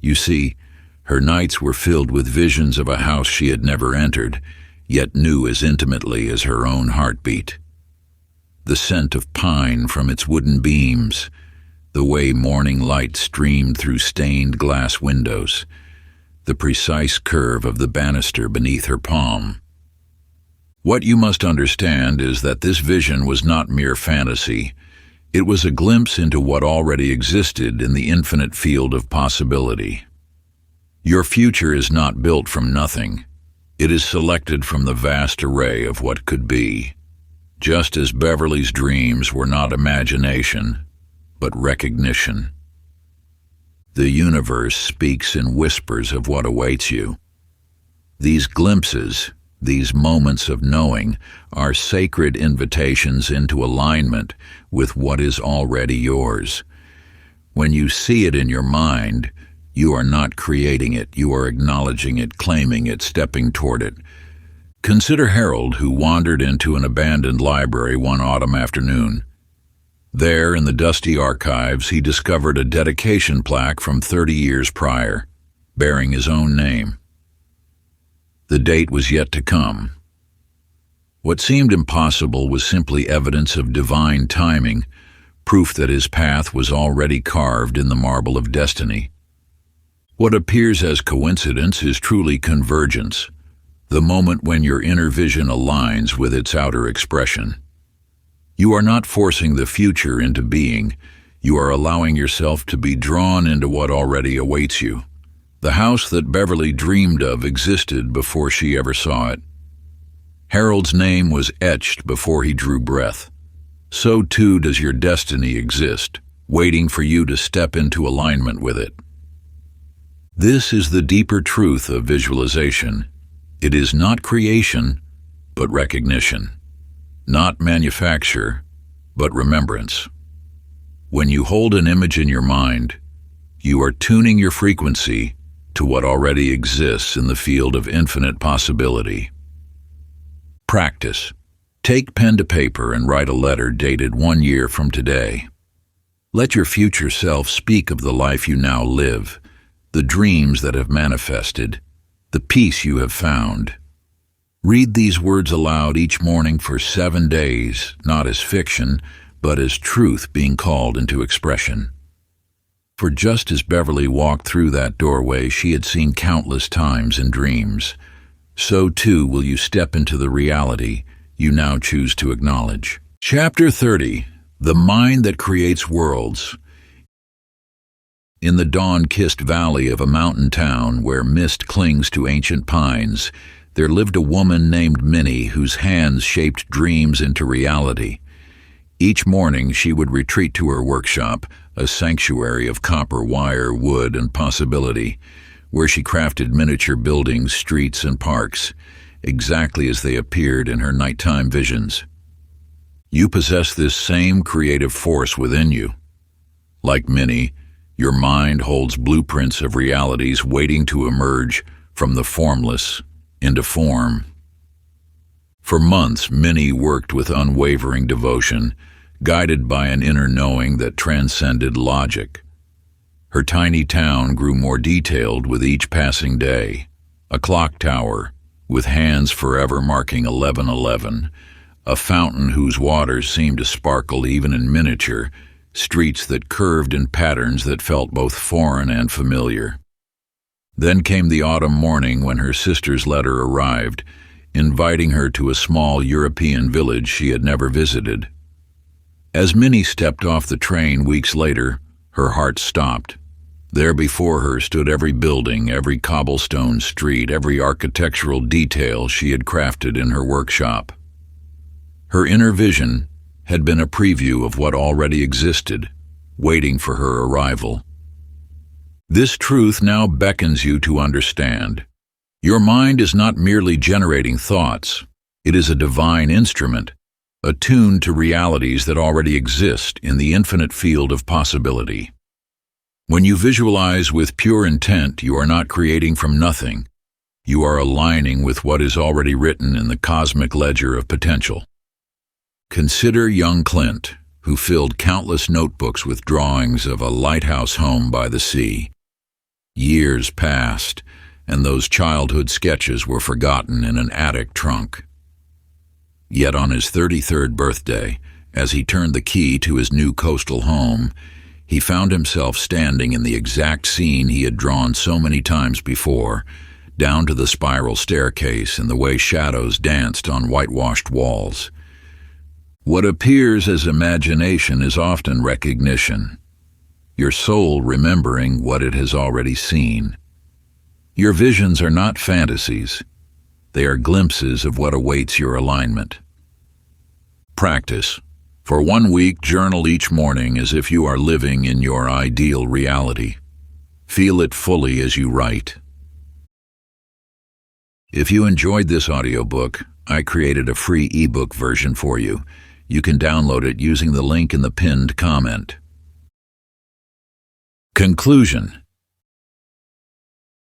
You see, her nights were filled with visions of a house she had never entered, yet knew as intimately as her own heartbeat. The scent of pine from its wooden beams, the way morning light streamed through stained glass windows, the precise curve of the banister beneath her palm. What you must understand is that this vision was not mere fantasy. It was a glimpse into what already existed in the infinite field of possibility. Your future is not built from nothing. It is selected from the vast array of what could be. Just as Beverly's dreams were not imagination, but recognition. The universe speaks in whispers of what awaits you. These glimpses, these moments of knowing, are sacred invitations into alignment with what is already yours. When you see it in your mind, you are not creating it, you are acknowledging it, claiming it, stepping toward it. Consider Harold, who wandered into an abandoned library one autumn afternoon. There, in the dusty archives, he discovered a dedication plaque from 30 years prior, bearing his own name. The date was yet to come. What seemed impossible was simply evidence of divine timing, proof that his path was already carved in the marble of destiny. What appears as coincidence is truly convergence, the moment when your inner vision aligns with its outer expression. You are not forcing the future into being, you are allowing yourself to be drawn into what already awaits you. The house that Beverly dreamed of existed before she ever saw it. Harold's name was etched before he drew breath. So too does your destiny exist, waiting for you to step into alignment with it. This is the deeper truth of visualization. It is not creation, but recognition. Not manufacture, but remembrance. When you hold an image in your mind, you are tuning your frequency to what already exists in the field of infinite possibility. Practice. Take pen to paper and write a letter dated 1 year from today. Let your future self speak of the life you now live, the dreams that have manifested, the peace you have found. Read these words aloud each morning for 7 days, not as fiction, but as truth being called into expression. For just as Beverly walked through that doorway she had seen countless times in dreams, so too will you step into the reality you now choose to acknowledge. Chapter 30. The Mind That Creates Worlds. In the dawn-kissed valley of a mountain town where mist clings to ancient pines, there lived a woman named Minnie whose hands shaped dreams into reality. Each morning she would retreat to her workshop, a sanctuary of copper wire, wood, and possibility, where she crafted miniature buildings, streets, and parks, exactly as they appeared in her nighttime visions. You possess this same creative force within you. Like Minnie, your mind holds blueprints of realities waiting to emerge from the formless into form. For months, Minnie worked with unwavering devotion, guided by an inner knowing that transcended logic. Her tiny town grew more detailed with each passing day. A clock tower, with hands forever marking 1111, a fountain whose waters seemed to sparkle even in miniature, streets that curved in patterns that felt both foreign and familiar. Then came the autumn morning when her sister's letter arrived, inviting her to a small European village she had never visited. As Minnie stepped off the train weeks later, her heart stopped. There before her stood every building, every cobblestone street, every architectural detail she had crafted in her workshop. Her inner vision had been a preview of what already existed, waiting for her arrival. This truth now beckons you to understand. Your mind is not merely generating thoughts. It is a divine instrument, attuned to realities that already exist in the infinite field of possibility. When you visualize with pure intent, you are not creating from nothing. You are aligning with what is already written in the cosmic ledger of potential. Consider young Clint, who filled countless notebooks with drawings of a lighthouse home by the sea. Years passed, and those childhood sketches were forgotten in an attic trunk. Yet on his 33rd birthday, as he turned the key to his new coastal home, he found himself standing in the exact scene he had drawn so many times before, down to the spiral staircase and the way shadows danced on whitewashed walls. What appears as imagination is often recognition, your soul remembering what it has already seen. Your visions are not fantasies. They are glimpses of what awaits your alignment. Practice. For 1 week, journal each morning as if you are living in your ideal reality. Feel it fully as you write. If you enjoyed this audiobook, I created a free ebook version for you. You can download it using the link in the pinned comment. Conclusion.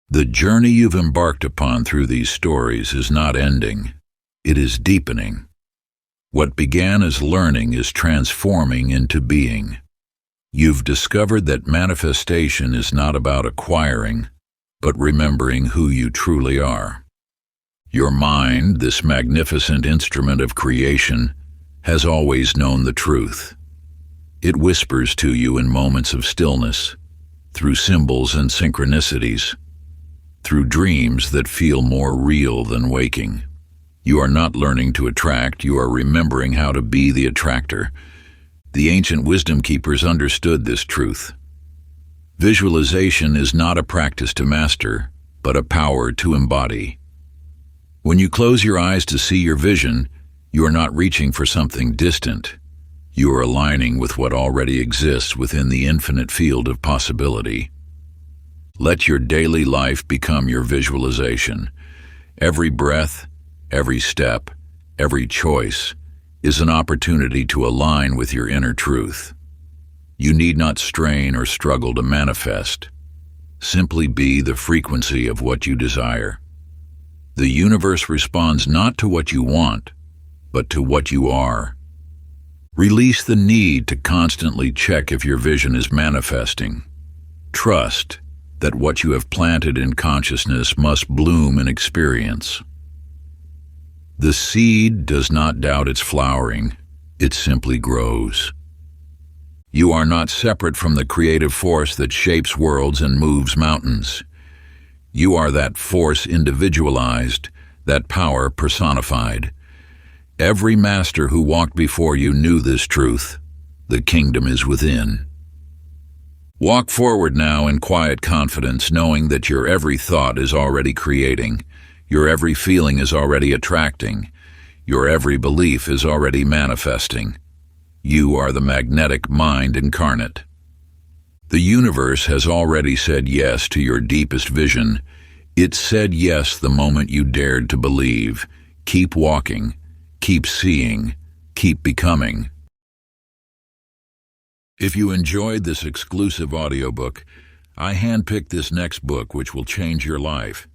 The journey you've embarked upon through these stories is not ending. It is deepening. What began as learning is transforming into being. You've discovered that manifestation is not about acquiring, but remembering who you truly are. Your mind, this magnificent instrument of creation, has always known the truth. It whispers to you in moments of stillness, through symbols and synchronicities, through dreams that feel more real than waking. You are not learning to attract, you are remembering how to be the attractor. The ancient wisdom keepers understood this truth. Visualization is not a practice to master, but a power to embody. When you close your eyes to see your vision, you are not reaching for something distant. You are aligning with what already exists within the infinite field of possibility. Let your daily life become your visualization. Every breath, every step, every choice is an opportunity to align with your inner truth. You need not strain or struggle to manifest. Simply be the frequency of what you desire. The universe responds not to what you want, but to what you are. Release the need to constantly check if your vision is manifesting. Trust that what you have planted in consciousness must bloom in experience. The seed does not doubt its flowering, it simply grows. You are not separate from the creative force that shapes worlds and moves mountains. You are that force individualized, that power personified. Every master who walked before you knew this truth. The kingdom is within. Walk forward now in quiet confidence, knowing that your every thought is already creating. Your every feeling is already attracting. Your every belief is already manifesting. You are the magnetic mind incarnate. The universe has already said yes to your deepest vision. It said yes the moment you dared to believe. Keep walking, keep seeing, keep becoming. If you enjoyed this exclusive audiobook, I handpicked this next book which will change your life.